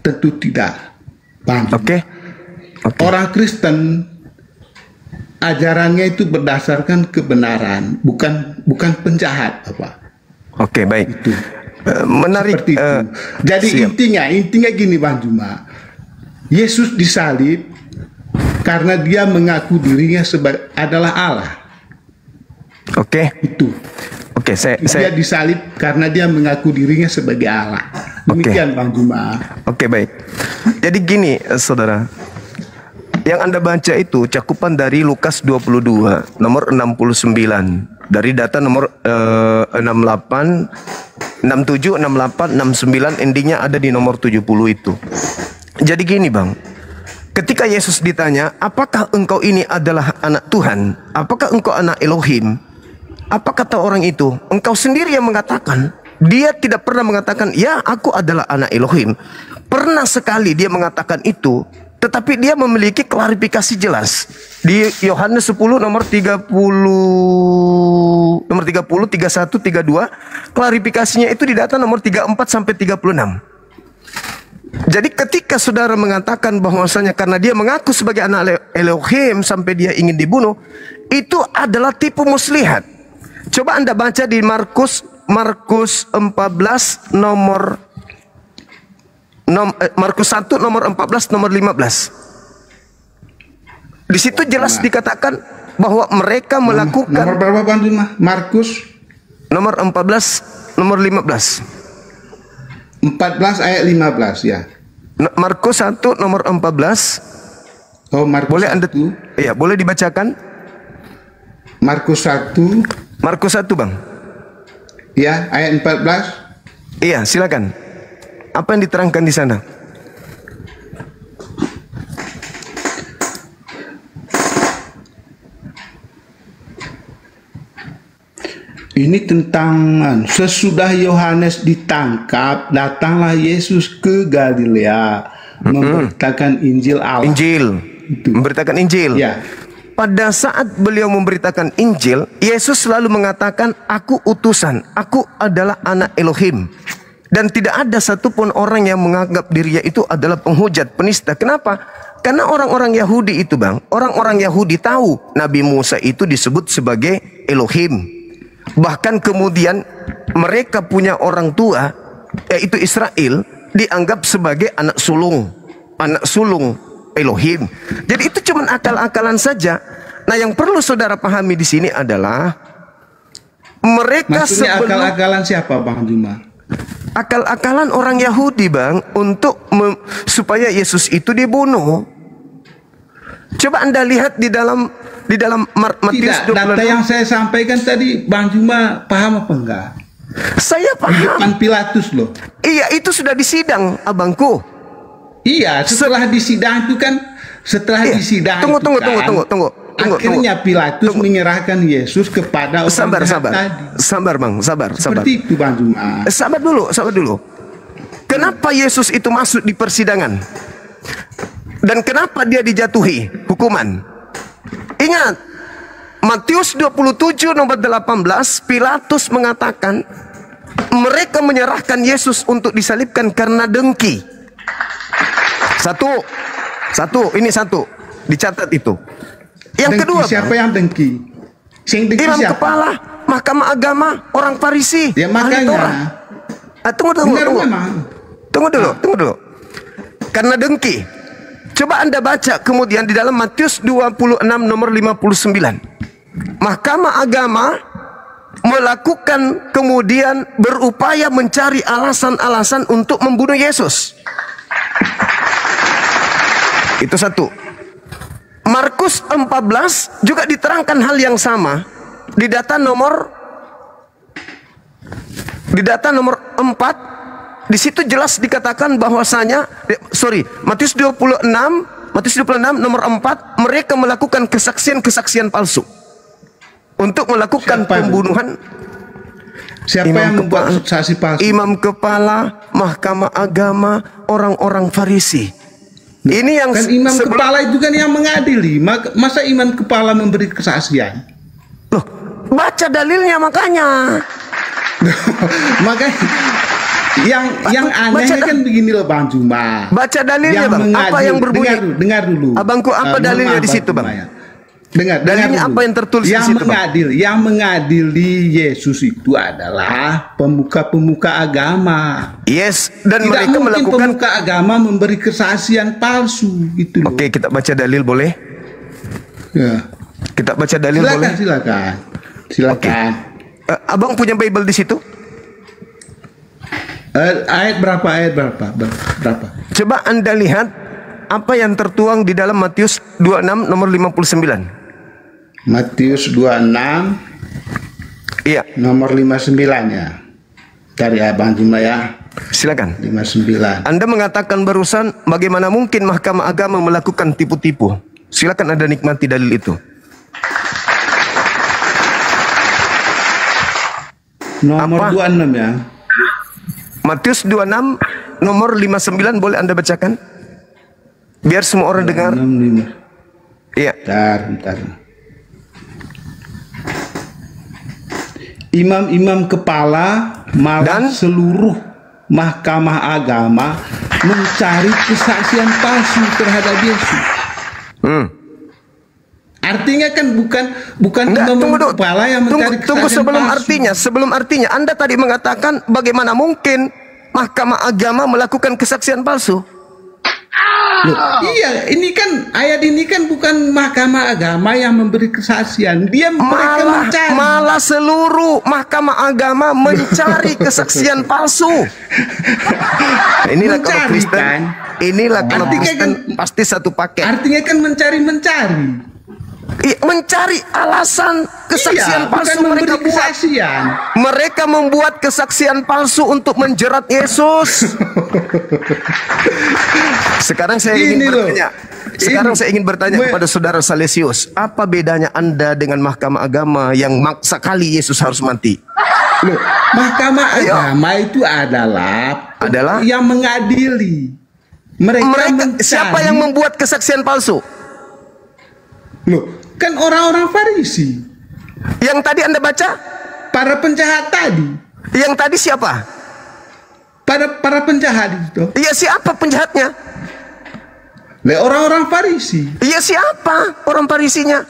D: Tentu tidak. Bang Juma.
A: Oke.
D: Orang Kristen ajarannya itu berdasarkan kebenaran, bukan penjahat apa.
A: Oke, baik.
D: Itu.
A: Menarik.
D: Seperti itu. Jadi intinya gini Bang Juma. Yesus disalib karena dia mengaku dirinya adalah Allah.
A: Oke.
D: Itu.
A: Oke,
D: Dia disalib karena dia mengaku dirinya sebagai Allah. Demikian Bang Juma.
A: Oke, baik. Jadi gini, saudara. Yang Anda baca itu cakupan dari Lukas 22 nomor 69. Dari data nomor 68, 67, 68, 69, endingnya ada di nomor 70 itu. Jadi gini Bang, ketika Yesus ditanya, apakah engkau ini adalah anak Tuhan? Apakah engkau anak Elohim? Apa kata orang itu? Engkau sendiri yang mengatakan. Dia tidak pernah mengatakan, ya aku adalah anak Elohim. Pernah sekali dia mengatakan itu, tetapi dia memiliki klarifikasi jelas. Di Yohanes 10 nomor 30, 31, 32, klarifikasinya itu di data nomor 34 sampai 36. Jadi ketika saudara mengatakan bahwasanya karena dia mengaku sebagai anak Elohim sampai dia ingin dibunuh, itu adalah tipu muslihat. Coba Anda baca di Markus 14 nomor Markus 1 nomor 14 nomor 15. Di situ jelas dikatakan bahwa mereka melakukan
D: Nomor berapa Bang Juma? Markus
A: nomor 14 nomor 15.
D: 14 ayat 15 ya.
A: Markus 1 nomor 14.
D: Oh, Markus
A: Boleh Anda
D: 1.
A: Iya, boleh dibacakan?
D: Markus 1.
A: Markus 1, Bang.
D: Ya, ayat 14.
A: Iya, silakan. Apa yang diterangkan di sana?
D: Ini tentang sesudah Yohanes ditangkap, datanglah Yesus ke Galilea memberitakan Injil Allah.
A: Injil. Memberitakan Injil.
D: Ya.
A: Pada saat beliau memberitakan Injil, Yesus selalu mengatakan, aku utusan, aku adalah anak Elohim. Dan tidak ada satupun orang yang menganggap dirinya itu adalah penghujat, penista. Kenapa? Karena orang-orang Yahudi itu Bang, orang-orang Yahudi tahu Nabi Musa itu disebut sebagai Elohim. Bahkan kemudian mereka punya orang tua, yaitu Israel, dianggap sebagai anak sulung Elohim. Jadi itu cuma akal-akalan saja. Nah, yang perlu saudara pahami di sini adalah mereka
D: maksudnya akal-akalan siapa Bang Juma?
A: Akal-akalan orang Yahudi Bang, untuk supaya Yesus itu dibunuh. Coba Anda lihat di dalam Matius 26.
D: Data yang saya sampaikan tadi Bang Juma paham apa enggak?
A: Saya paham.
D: Depan Pilatus loh.
A: Iya, itu sudah disidang, abangku.
D: Iya, setelah disidang itu kan, disidang
A: Tunggu.
D: Akhirnya Pilatus menyerahkan Yesus kepada orang
A: Sabar.
D: tadi.
A: Sabar Bang, sabar.
D: Seperti itu Bang Juma.
A: Sabar dulu. Kenapa Yesus itu masuk di persidangan? Dan kenapa dia dijatuhi hukuman? Ingat, Matius 27 nomor 18, Pilatus mengatakan mereka menyerahkan Yesus untuk disalibkan karena dengki. Satu, ini satu. Dicatat itu. Yang kedua,
D: siapa yang dengki?
A: Imam kepala Mahkamah Agama, orang Farisi.
D: Ya makanya.
A: Tunggu dulu. Karena dengki. Coba Anda baca kemudian di dalam Matius 26 nomor 59. Mahkamah Agama melakukan kemudian berupaya mencari alasan-alasan untuk membunuh Yesus. Itu satu. Markus 14 juga diterangkan hal yang sama. Di data nomor 4, di situ jelas dikatakan bahwasanya Matius 26 nomor 4, mereka melakukan kesaksian palsu untuk melakukan pembunuhan.
D: Siapa yang membuat saksi palsu?
A: Imam kepala, mahkamah agama, orang-orang Farisi. Ini yang
D: kan imam kepala itu kan yang mengadili. Masa imam kepala memberi kesaksian?
A: Loh, baca dalilnya makanya.
D: Makanya yang aneh kan begini loh Bang Juma.
A: Baca dalilnya Bang. Apa yang berbunyi?
D: Dengar dulu.
A: Abangku, apa dalilnya di situ Bang? Dalilnya apa yang tertulis di situ Bang?
D: Yang mengadili Yesus itu adalah pemuka-pemuka agama.
A: Yes, dan
D: tidak
A: mereka
D: mungkin
A: melakukan
D: pemuka agama memberi kesaksian palsu gitu loh.
A: Oke, kita baca dalil boleh?
D: Ya.
A: Kita baca dalil boleh?
D: Silakan.
A: Okay. Abang punya Bible di situ?
D: Ayat berapa?
A: Coba Anda lihat apa yang tertuang di dalam Matius 26 nomor 59.
D: Matius 26
A: iya,
D: nomor 59 ya. Cari Abang Juma ya.
A: Silakan.
D: 59.
A: Anda mengatakan barusan bagaimana mungkin mahkamah agama melakukan tipu-tipu. Silakan Anda nikmati dalil itu.
D: Nomor 26 ya.
A: Matius 26 nomor 59 boleh Anda bacakan? Biar semua orang dengar.
D: 65.
A: Iya.
D: Bentar. Imam-imam kepala malah seluruh mahkamah agama mencari kesaksian palsu terhadap Yesus. Artinya kan bukan imam kepala yang mencari kesaksian palsu.
A: Sebelum artinya Anda tadi mengatakan bagaimana mungkin mahkamah agama melakukan kesaksian palsu?
D: Loh, iya, ini kan ayat ini kan bukan mahkamah agama yang memberi kesaksian. Mereka mencari.
A: Malah seluruh mahkamah agama mencari kesaksian palsu. Inilah kalau Kristen. Inilah kalau Kristen pasti satu paket.
D: Artinya kan mencari.
A: Mencari alasan kesaksian palsu mereka buat.
D: Kesaksian.
A: Mereka membuat kesaksian palsu untuk menjerat Yesus. Sekarang saya ingin bertanya kepada saudara Salesius, apa bedanya Anda dengan mahkamah agama yang maksa kali Yesus harus mati?
D: Loh, mahkamah agama itu adalah yang mengadili. Mereka
A: siapa yang membuat kesaksian palsu?
D: Loh, kan orang-orang Farisi.
A: Yang tadi Anda baca?
D: Para penjahat tadi.
A: Yang tadi siapa?
D: Para penjahat itu.
A: Iya, siapa penjahatnya?
D: Orang-orang Farisi.
A: Iya, siapa orang Farisinya?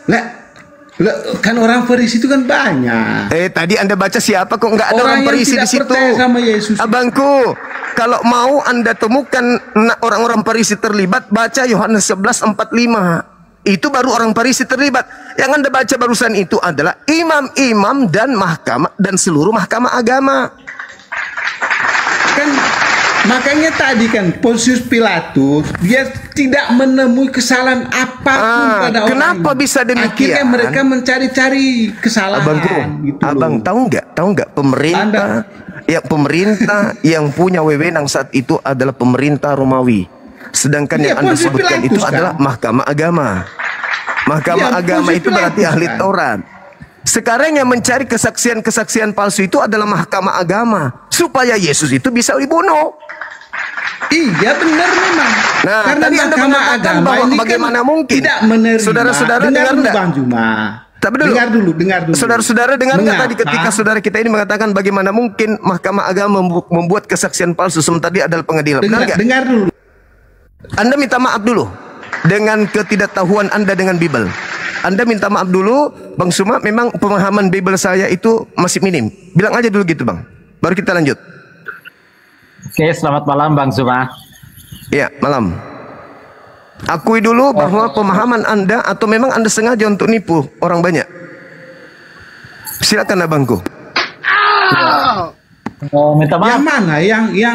D: Kan orang Farisi itu kan banyak.
A: Tadi Anda baca siapa kok nggak ada orang Farisi di situ?
D: Sama Yesus.
A: Abangku, kalau mau Anda temukan orang-orang Farisi terlibat, baca Yohanes 11:45. Itu baru orang Farisi terlibat. Yang Anda baca barusan itu adalah imam-imam dan mahkamah dan seluruh mahkamah agama.
D: Kan makanya tadi kan Pontius Pilatus dia tidak menemui kesalahan apapun pada orang.
A: Kenapa bisa demikian?
D: Akhirnya mereka mencari-cari kesalahan.
A: Abangku,
D: gitu
A: Abang tahu nggak pemerintah yang punya wewenang saat itu adalah pemerintah Romawi. Sedangkan yang Anda sebutkan itu adalah mahkamah agama. Mahkamah agama itu berarti ahli Taurat. Sekarang yang mencari kesaksian-kesaksian palsu itu adalah mahkamah agama supaya Yesus itu bisa dibunuh.
D: Iya, benar memang.
A: Nah,
D: karena
A: tadi Anda mengatakan bahwa bagaimana mungkin
D: tidak menerima.
A: Saudara-saudara dengar enggak?
D: Bang Juma.
A: Dengar dulu. Saudara-saudara dengar nggak tadi ketika saudara kita ini mengatakan bagaimana mungkin mahkamah agama membuat kesaksian palsu sementara dia adalah pengadilan?
D: Dengar dulu.
A: Anda minta maaf dulu dengan ketidaktahuan Anda dengan Bible. Anda minta maaf dulu, Bang Suma, memang pemahaman Bible saya itu masih minim. Bilang aja dulu gitu, Bang. Baru kita lanjut.
F: Oke, selamat malam Bang Suma.
A: Iya, malam. Akui dulu bahwa pemahaman Anda atau memang Anda sengaja untuk nipu orang banyak. Silakan abangku.
F: Minta maaf.
D: Yang mana?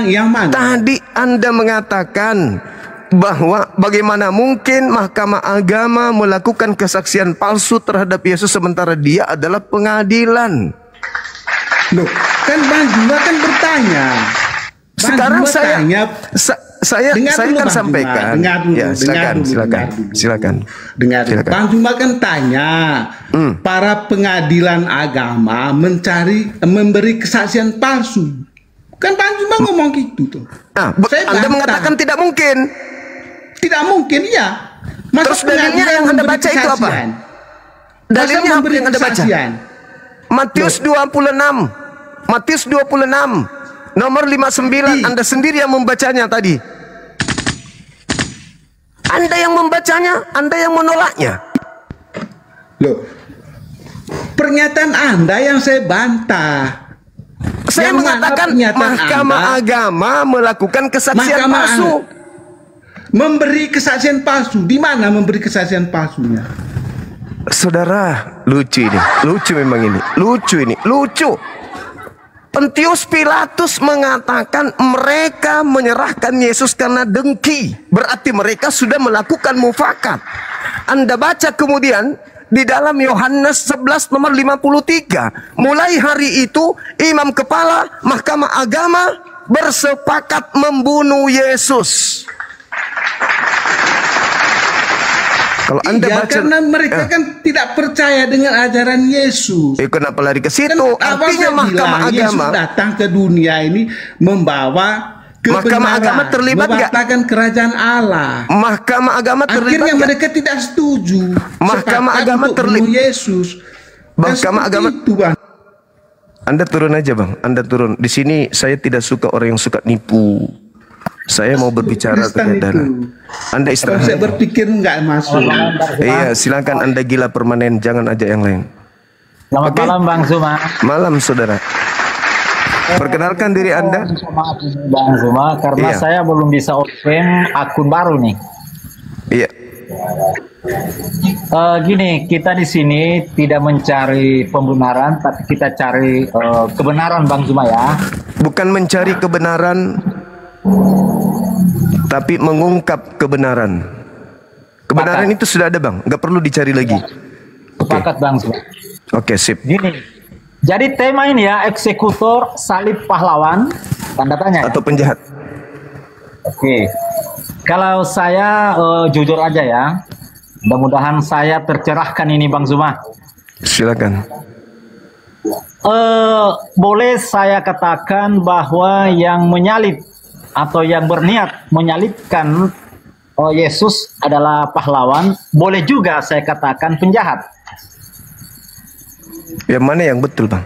D: Yang mana?
A: Tadi Anda mengatakan bahwa bagaimana mungkin Mahkamah Agama melakukan kesaksian palsu terhadap Yesus sementara dia adalah pengadilan.
D: Loh, kan Bang Juma kan bertanya.
A: Sekarang saya
D: dulu,
A: kan
D: Bang
A: sampaikan. Silakan.
D: Dengar. Bang Juma kan tanya, para pengadilan agama memberi kesaksian palsu. Kan Bang Juma ngomong gitu tuh.
A: Nah, Anda mengatakan tidak mungkin.
D: Tidak mungkin, ya.
A: Terus dalilnya yang Anda baca itu apa? Dalilnya apa yang Anda baca? Matius 26. Matius 26. Nomor 59. Anda sendiri yang membacanya tadi. Anda yang membacanya, Anda yang menolaknya.
D: Loh, pernyataan Anda yang saya bantah.
A: Saya mengatakan Mahkamah Agama melakukan kesaksian palsu.
D: Memberi kesaksian palsu. Di mana memberi kesaksian palsunya?
A: Saudara, lucu ini. Lucu memang ini. Lucu. Pontius Pilatus mengatakan mereka menyerahkan Yesus karena dengki. Berarti mereka sudah melakukan mufakat. Anda baca kemudian di dalam Yohanes 11 nomor 53. Mulai hari itu imam kepala Mahkamah Agama bersepakat membunuh Yesus. Kalau Anda baca,
D: karena mereka kan tidak percaya dengan ajaran Yesus.
A: Kenapa lari ke situ?
D: Kan,
A: artinya Mahkamah Agama
D: Yesus datang ke dunia ini membawa kebenaran,
A: Mahkamah Agama terlibat nggak?
D: Membatalkan kerajaan Allah.
A: Mahkamah Agama terlibat.
D: Akhirnya mereka tidak setuju.
A: Mahkamah Agama terlibat.
D: Yesus.
A: Mahkamah Agama
D: itu, Bang.
A: Anda turun aja, Bang. Anda turun. Di sini saya tidak suka orang yang suka nipu. Saya mau berbicara kebenaran. Anda istirahat.
D: Saya berpikir nggak masuk.
A: Iya, silakan Anda gila permanen, jangan ajak yang lain.
F: Selamat malam Bang Zuma.
A: Malam saudara. Perkenalkan diri Anda.
F: Bang Zuma, karena saya belum bisa open akun baru nih.
A: Iya.
F: Gini, kita di sini tidak mencari pembenaran, tapi kita cari kebenaran Bang Zuma ya.
A: Bukan mencari kebenaran, tapi mengungkap kebenaran. Kebenaran itu sudah ada Bang, nggak perlu dicari lagi.
F: Sepakat Bang Zuma.
A: Oke, sip.
F: Gini, jadi tema ini ya, eksekutor, salib, pahlawan, tanda tanya ya?
A: Atau penjahat.
F: Oke, kalau saya jujur aja ya, mudah-mudahan saya tercerahkan ini Bang Zuma.
A: Silakan.
F: Boleh saya katakan bahwa yang menyalib atau yang berniat menyalibkan Yesus adalah pahlawan, boleh juga saya katakan penjahat.
A: Yang mana yang betul Bang?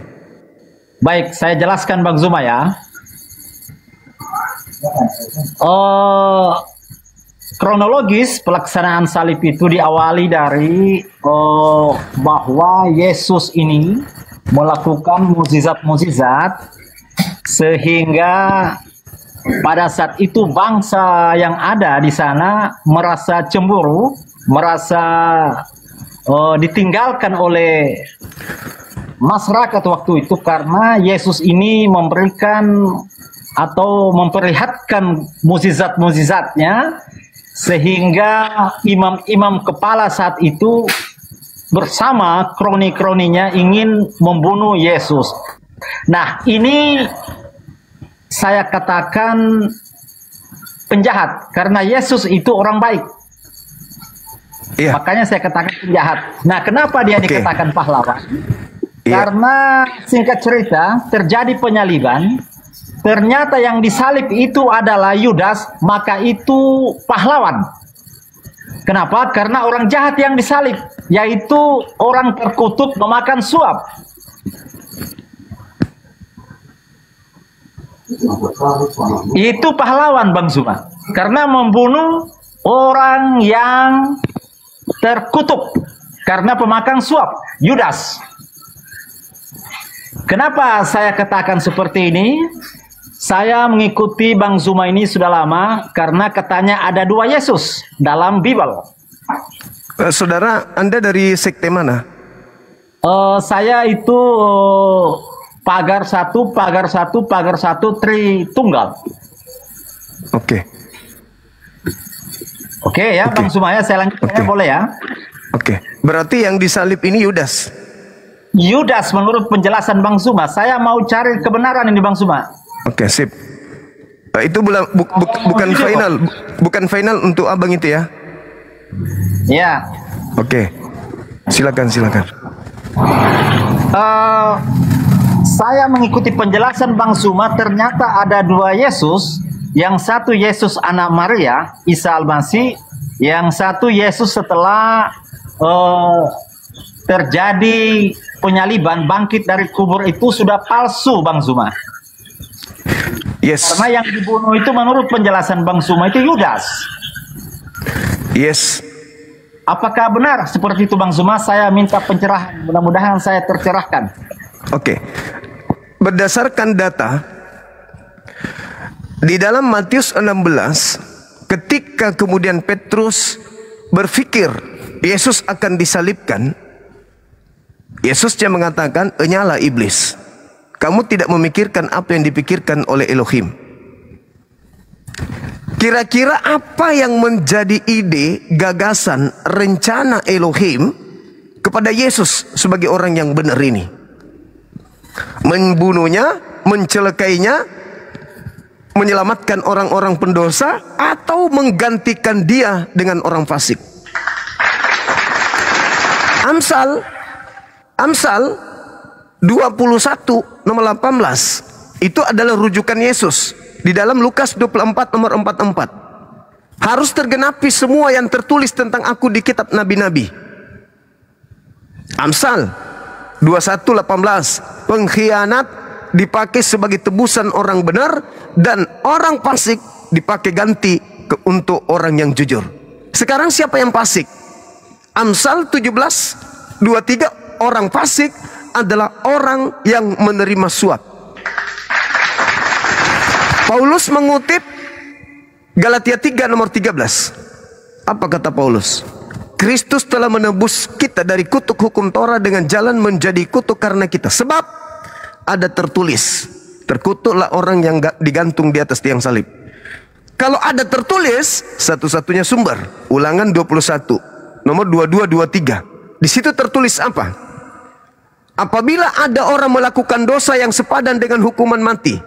F: Baik, saya jelaskan Bang Zuma ya. Kronologis pelaksanaan salib itu diawali dari bahwa Yesus ini melakukan mukjizat-mukjizat sehingga pada saat itu bangsa yang ada di sana merasa cemburu, merasa ditinggalkan oleh masyarakat waktu itu karena Yesus ini memberikan atau memperlihatkan mukjizat-mukjizatnya sehingga imam-imam kepala saat itu bersama kroni-kroninya ingin membunuh Yesus. Nah, ini saya katakan penjahat karena Yesus itu orang baik.
A: Iya.
F: Makanya saya katakan penjahat. Nah, kenapa dia dikatakan pahlawan?
A: Iya.
F: Karena singkat cerita terjadi penyaliban. Ternyata yang disalib itu adalah Yudas, maka itu pahlawan. Kenapa? Karena orang jahat yang disalib, yaitu orang terkutuk memakan suap. Itu pahlawan Bang Zuma, karena membunuh orang yang terkutuk karena pemakan suap, Yudas. Kenapa saya katakan seperti ini? Saya mengikuti Bang Zuma ini sudah lama karena katanya ada dua Yesus dalam Bible.
A: Saudara, Anda dari sekte mana?
F: Saya itu pagar satu, Tritunggal.
A: Oke.
F: Oke ya,
A: Oke.
F: Bang Sumaya, saya lanjutkan
A: Oke.
F: boleh ya?
A: Oke. Berarti yang disalib ini Yudas.
F: Yudas menurut penjelasan Bang Suma. Saya mau cari kebenaran ini Bang Suma.
A: Oke, sip. Itu bukan final untuk abang itu ya.
F: Ya.
A: Oke. Silakan.
F: Saya mengikuti penjelasan Bang Suma, ternyata ada dua Yesus. Yang satu Yesus anak Maria, Isa Al-Masih. Yang satu Yesus setelah terjadi penyaliban, bangkit dari kubur itu sudah palsu Bang Suma.
A: Yes.
F: Karena yang dibunuh itu menurut penjelasan Bang Suma itu Yudas.
A: Yes.
F: Apakah benar seperti itu Bang Suma? Saya minta pencerahan. Mudah-mudahan saya tercerahkan.
A: Oke. Berdasarkan data di dalam Matius 16, ketika kemudian Petrus berpikir Yesus akan disalibkan, Yesusnya mengatakan, "Enyalah iblis. Kamu tidak memikirkan apa yang dipikirkan oleh Elohim." Kira-kira apa yang menjadi ide, gagasan, rencana Elohim kepada Yesus sebagai orang yang benar ini? Membunuhnya, mencelakainya, menyelamatkan orang-orang pendosa, atau menggantikan dia dengan orang fasik? Amsal 21 nomor 18 itu adalah rujukan Yesus di dalam Lukas 24 nomor 44. Harus tergenapi semua yang tertulis tentang aku di kitab nabi-nabi. Amsal 21:18, pengkhianat dipakai sebagai tebusan orang benar, dan orang fasik dipakai ganti untuk orang yang jujur. Sekarang siapa yang fasik? Amsal 17:23, orang fasik adalah orang yang menerima suap. Paulus mengutip Galatia 3 nomor 13. Apa kata Paulus? Kristus telah menebus kita dari kutuk hukum Torah dengan jalan menjadi kutuk karena kita. Sebab ada tertulis, terkutuklah orang yang digantung di atas tiang salib. Kalau ada tertulis, satu-satunya sumber Ulangan 21 nomor 22-23. Di situ tertulis apa? Apabila ada orang melakukan dosa yang sepadan dengan hukuman mati,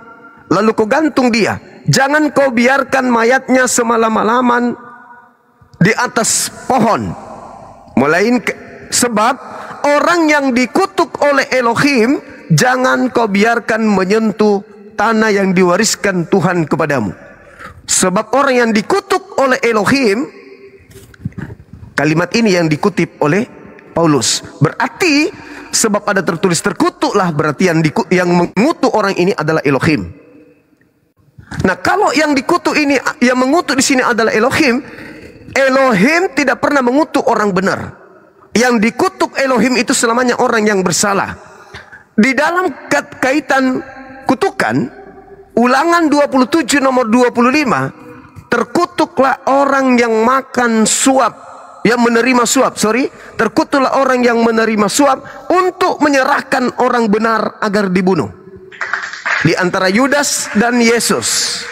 A: lalu kau gantung dia, jangan kau biarkan mayatnya semalam-malaman di atas pohon. Sebab orang yang dikutuk oleh Elohim, jangan kau biarkan menyentuh tanah yang diwariskan Tuhan kepadamu. Sebab orang yang dikutuk oleh Elohim, kalimat ini yang dikutip oleh Paulus. Berarti sebab ada tertulis terkutuklah, berarti yang mengutuk orang ini adalah Elohim. Nah, kalau yang dikutuk ini, yang mengutuk di sini adalah Elohim, Elohim tidak pernah mengutuk orang benar. Yang dikutuk Elohim itu selamanya orang yang bersalah. Di dalam kaitan kutukan, Ulangan 27 nomor 25, terkutuklah orang yang makan suap, yang menerima suap, terkutuklah orang yang menerima suap untuk menyerahkan orang benar agar dibunuh. Di antara Yudas dan Yesus.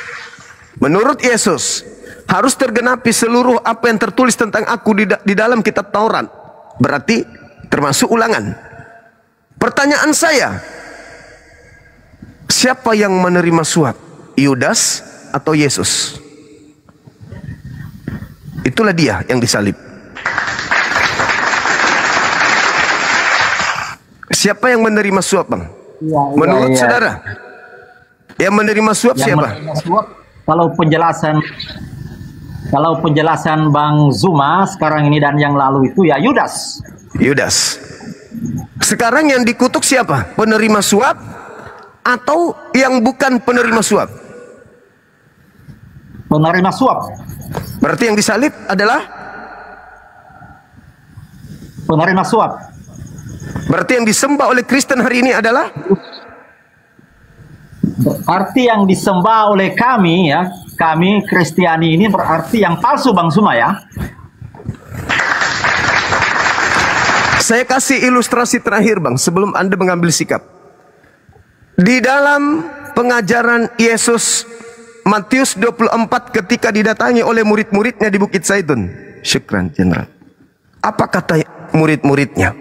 A: Menurut Yesus, harus tergenapi seluruh apa yang tertulis tentang aku di dalam kitab Taurat. Berarti termasuk Ulangan. Pertanyaan saya, siapa yang menerima suap? Yudas atau Yesus? Itulah dia yang disalib. Siapa yang menerima suap, Bang? Menurut saudara, yang menerima suap yang siapa?
F: Menerima suap, kalau penjelasan Bang Zuma sekarang ini dan yang lalu itu ya Yudas.
A: Yudas. Sekarang yang dikutuk siapa? Penerima suap atau yang bukan penerima suap?
F: Penerima suap.
A: Berarti yang disalib adalah
F: penerima suap.
A: Berarti yang disembah oleh Kristen hari ini adalah?
F: Berarti yang disembah oleh kami ya, kami Kristiani ini berarti yang palsu, Bang Suma ya.
A: saya kasih ilustrasi terakhir Bang, sebelum Anda mengambil sikap. Di dalam pengajaran Yesus Matius 24 ketika didatangi oleh murid-muridnya di Bukit Zaitun. Syukran Jenderal. Apa kata murid-muridnya?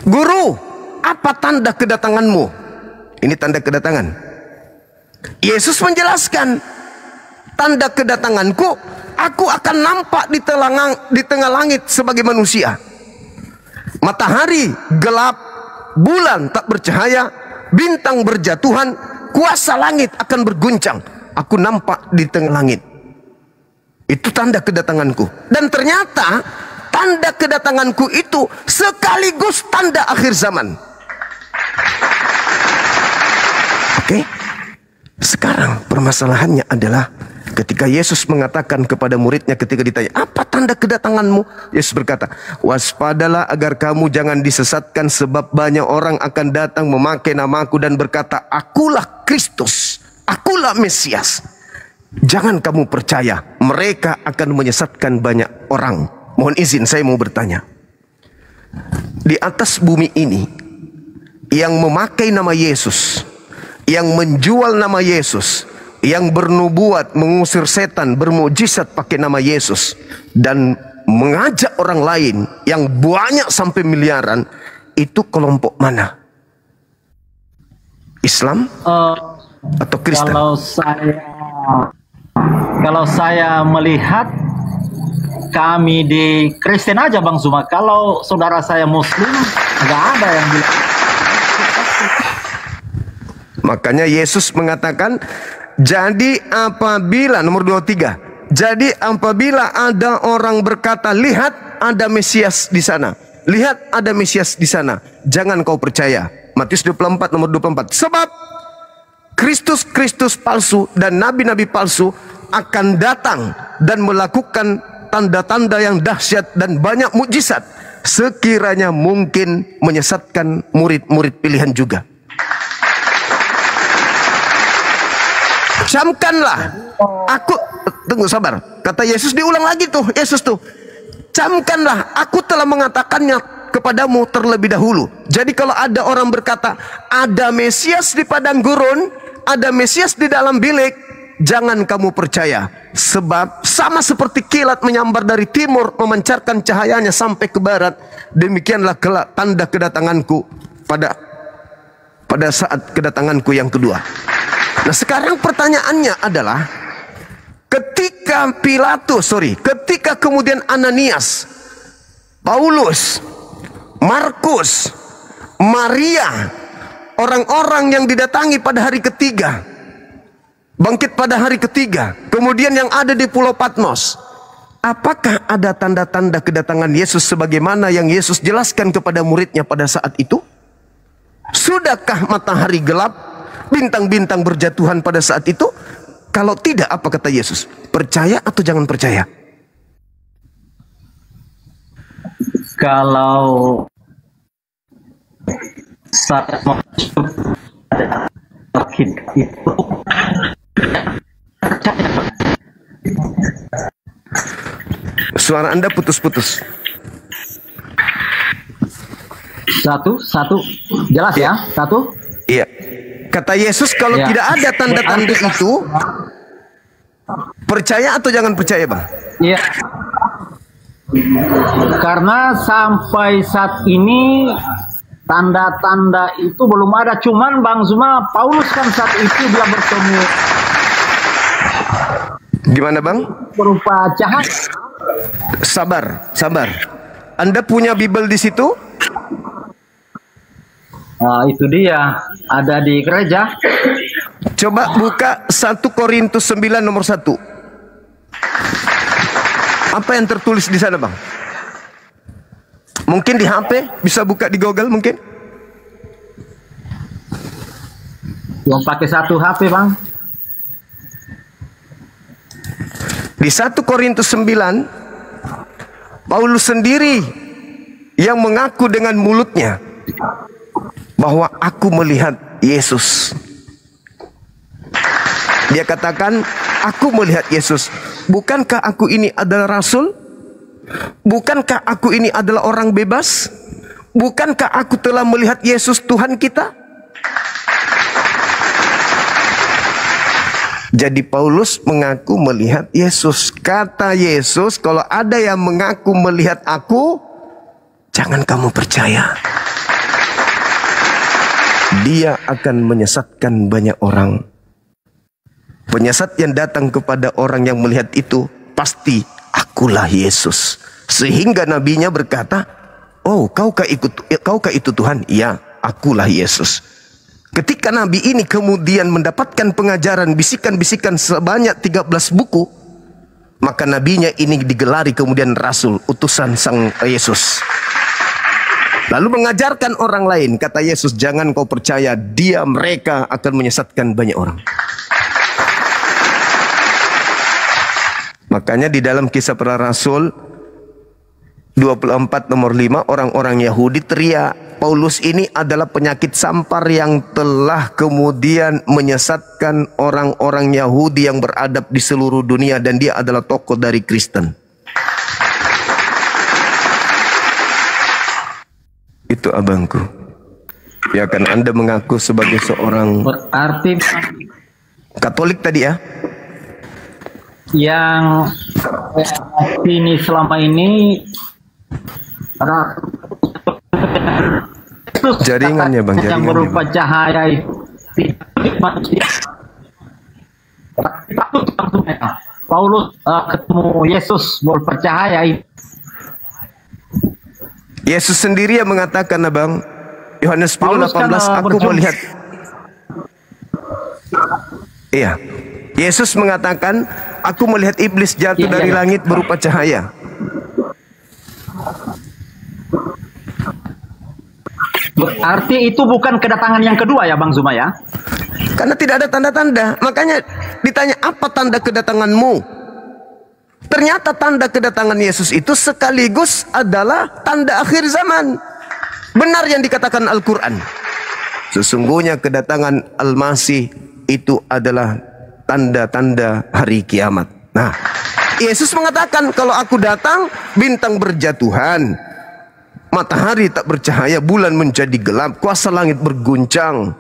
A: Guru, apa tanda kedatanganmu? Ini tanda kedatangan. Yesus menjelaskan, tanda kedatanganku, aku akan nampak di tengah langit sebagai manusia. Matahari gelap, bulan tak bercahaya, bintang berjatuhan, kuasa langit akan berguncang. Aku nampak di tengah langit. Itu tanda kedatanganku. Dan ternyata tanda kedatanganku itu sekaligus tanda akhir zaman. Oke? Sekarang permasalahannya adalah ketika Yesus mengatakan kepada muridnya ketika ditanya, apa tanda kedatanganmu? Yesus berkata, waspadalah agar kamu jangan disesatkan, sebab banyak orang akan datang memakai namaku dan berkata, akulah Kristus, akulah Mesias. Jangan kamu percaya, mereka akan menyesatkan banyak orang. Mohon izin saya mau bertanya. Di atas bumi ini, yang memakai nama Yesus, yang menjual nama Yesus, yang bernubuat, mengusir setan, bermujizat pakai nama Yesus, dan mengajak orang lain yang banyak sampai miliaran, itu kelompok mana? Islam atau Kristen?
F: Kalau saya melihat kami di Kristen aja Bang Zuma. Kalau saudara saya Muslim, nggak ada yang bilang.
A: Makanya Yesus mengatakan, jadi apabila, nomor 23, jadi apabila ada orang berkata, lihat ada Mesias di sana, lihat ada Mesias di sana, jangan kau percaya. Matius 24 nomor 24. Sebab Kristus palsu dan nabi-nabi palsu akan datang dan melakukan tanda-tanda yang dahsyat dan banyak mukjizat, sekiranya mungkin menyesatkan murid-murid pilihan juga. Camkanlah, aku, tunggu sabar, kata Yesus diulang lagi tuh, Yesus tuh, camkanlah, aku telah mengatakannya kepadamu terlebih dahulu. Jadi kalau ada orang berkata, ada Mesias di padang gurun, ada Mesias di dalam bilik, jangan kamu percaya. Sebab sama seperti kilat menyambar dari timur, memancarkan cahayanya sampai ke barat, demikianlah kelak tanda kedatanganku pada saat kedatanganku yang kedua. Nah sekarang pertanyaannya adalah, ketika ketika kemudian Ananias, Paulus, Markus, Maria, orang-orang yang didatangi pada hari ketiga, bangkit pada hari ketiga, kemudian yang ada di Pulau Patmos, apakah ada tanda-tanda kedatangan Yesus sebagaimana yang Yesus jelaskan kepada muridnya pada saat itu? Sudahkah matahari gelap, bintang-bintang berjatuhan pada saat itu? Kalau tidak, apa kata Yesus? Percaya atau jangan percaya?
F: Kalau saya mau itu
A: suara Anda putus-putus.
F: Satu jelas ya, satu.
A: Iya. Kata Yesus, kalau
F: Ya.
A: tidak ada tanda-tanda itu, percaya atau jangan percaya, Bang?
F: Iya. Karena sampai saat ini tanda-tanda itu belum ada. Cuman Bang Zuma, Paulus kan saat itu dia bertemu.
A: Gimana, Bang?
F: Berupa cahaya.
A: Sabar. Anda punya Bible di situ?
F: Nah, itu dia, ada di gereja.
A: Coba buka 1 Korintus 9 nomor 1. Apa yang tertulis di sana, Bang? Mungkin di HP, bisa buka di Google mungkin?
F: Yang pakai satu HP, Bang.
A: Di 1 Korintus 9, Paulus sendiri yang mengaku dengan mulutnya bahwa aku melihat Yesus. Dia katakan, aku melihat Yesus. Bukankah aku ini adalah rasul? Bukankah aku ini adalah orang bebas? bukankah aku telah melihat Yesus Tuhan kita? Jadi Paulus mengaku melihat Yesus. Kata Yesus, kalau ada yang mengaku melihat aku, jangan kamu percaya. Dia akan menyesatkan banyak orang. Penyesat yang datang kepada orang yang melihat itu, pasti akulah Yesus. Sehingga nabinya berkata, oh kaukah itu Tuhan? Iya, akulah Yesus. Ketika nabi ini kemudian mendapatkan pengajaran bisikan-bisikan sebanyak 13 buku, maka nabinya ini digelari kemudian rasul, utusan sang Yesus. Lalu mengajarkan orang lain, kata Yesus, jangan kau percaya, mereka akan menyesatkan banyak orang. Makanya di dalam Kisah Para Rasul 24 nomor 5, orang-orang Yahudi teriak, Paulus ini adalah penyakit sampar yang telah kemudian menyesatkan orang-orang Yahudi yang beradab di seluruh dunia, dan dia adalah tokoh dari Kristen. Itu abangku. Ya kan, Anda mengaku sebagai seorang
F: berarti
A: Katolik tadi ya?
F: Yang ini selama ini
A: jaringannya bang,
F: yang berupa cahaya itu Paulus ketemu Yesus berupa cahaya itu.
A: Yesus sendiri yang mengatakan, abang, Yohanes 10:18, aku melihat. Iya, Yesus mengatakan, aku melihat iblis jatuh dari langit berupa cahaya.
F: Berarti itu bukan kedatangan yang kedua ya Bang Zuma ya?
A: Karena tidak ada tanda-tanda. Makanya ditanya, apa tanda kedatanganmu? Ternyata tanda kedatangan Yesus itu sekaligus adalah tanda akhir zaman. Benar yang dikatakan Al-Quran. Sesungguhnya kedatangan Al-Masih itu adalah tanda-tanda hari kiamat. Nah, Yesus mengatakan, kalau aku datang, bintang berjatuhan, matahari tak bercahaya, bulan menjadi gelap, kuasa langit berguncang.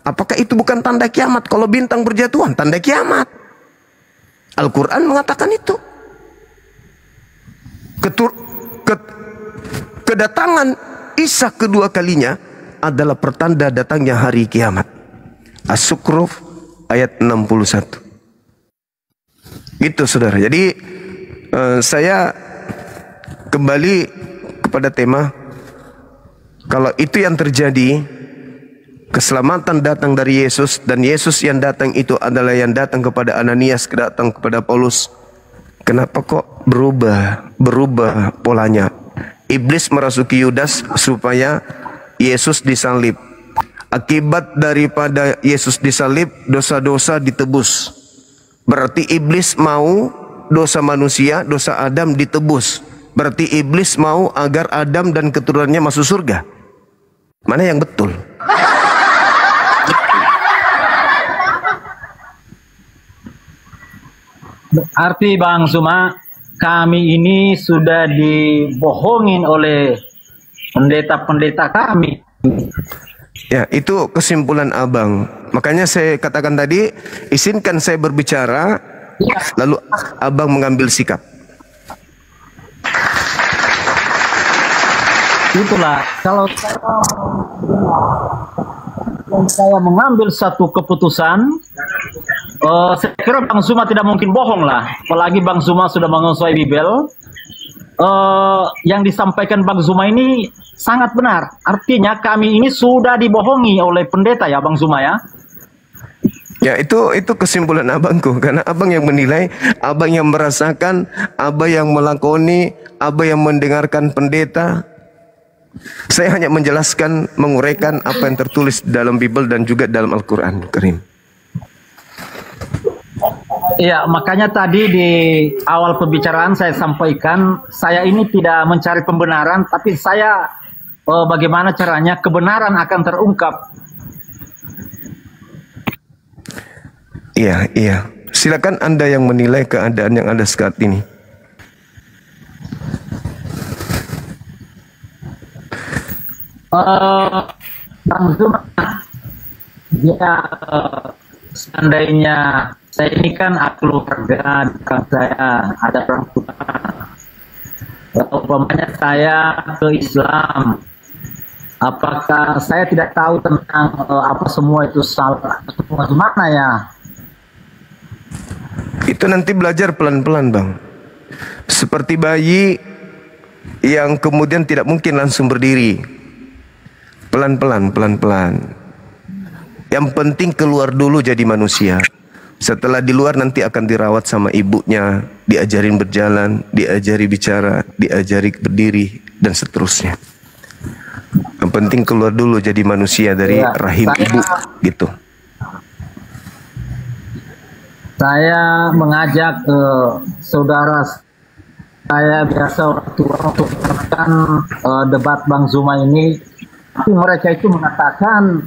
A: Apakah itu bukan tanda kiamat? Kalau bintang berjatuhan, tanda kiamat. Al-Quran mengatakan itu. Kedatangan Isa kedua kalinya adalah pertanda datangnya hari kiamat. As-Zukhruf ayat 61. Itu saudara. Jadi saya kembali kepada tema. Kalau itu yang terjadi, keselamatan datang dari Yesus, dan Yesus yang datang itu adalah yang datang kepada Ananias, datang kepada Paulus. Kenapa kok berubah polanya? Iblis merasuki Yudas supaya Yesus disalib. Akibat daripada Yesus disalib, dosa-dosa ditebus. Berarti iblis mau dosa manusia, dosa Adam ditebus. Berarti iblis mau agar Adam dan keturunannya masuk surga. Mana yang betul?
F: Berarti Bang Zuma, kami ini sudah dibohongin oleh pendeta-pendeta kami.
A: Ya, itu kesimpulan abang. Makanya saya katakan tadi, izinkan saya berbicara, lalu abang mengambil sikap.
F: Itulah, kalau saya mengambil satu keputusan, saya kira Bang Zuma tidak mungkin bohong lah. Apalagi Bang Zuma sudah menguasai Bible. Yang disampaikan Bang Zuma ini sangat benar. Artinya kami ini sudah dibohongi oleh pendeta ya Bang Zuma ya.
A: Ya, itu kesimpulan abangku. Karena abang yang menilai, abang yang merasakan, abang yang melakoni, abang yang mendengarkan pendeta. Saya hanya menjelaskan, menguraikan apa yang tertulis dalam Bible dan juga dalam Al-Quran Karim.
F: Iya, makanya tadi di awal pembicaraan saya sampaikan, saya ini tidak mencari pembenaran, tapi saya bagaimana caranya kebenaran akan terungkap.
A: Iya. Silakan Anda yang menilai keadaan yang ada saat ini.
F: Bang Zuma, dia seandainya saya ini kan keluarga, saya ada orang tua. Umpamanya saya ke Islam, apakah saya tidak tahu tentang apa semua itu salah, semua gimana ya?
A: Itu nanti belajar pelan-pelan, Bang. Seperti bayi yang kemudian tidak mungkin langsung berdiri. Pelan-pelan, pelan-pelan. Yang penting keluar dulu jadi manusia. Setelah di luar nanti akan dirawat sama ibunya, diajarin berjalan, diajari bicara, diajari berdiri, dan seterusnya. Yang penting keluar dulu jadi manusia dari rahim ibu, gitu.
F: Saya mengajak saudara saya biasa orang tua untuk menonton debat Bang Zuma ini, tapi mereka itu mengatakan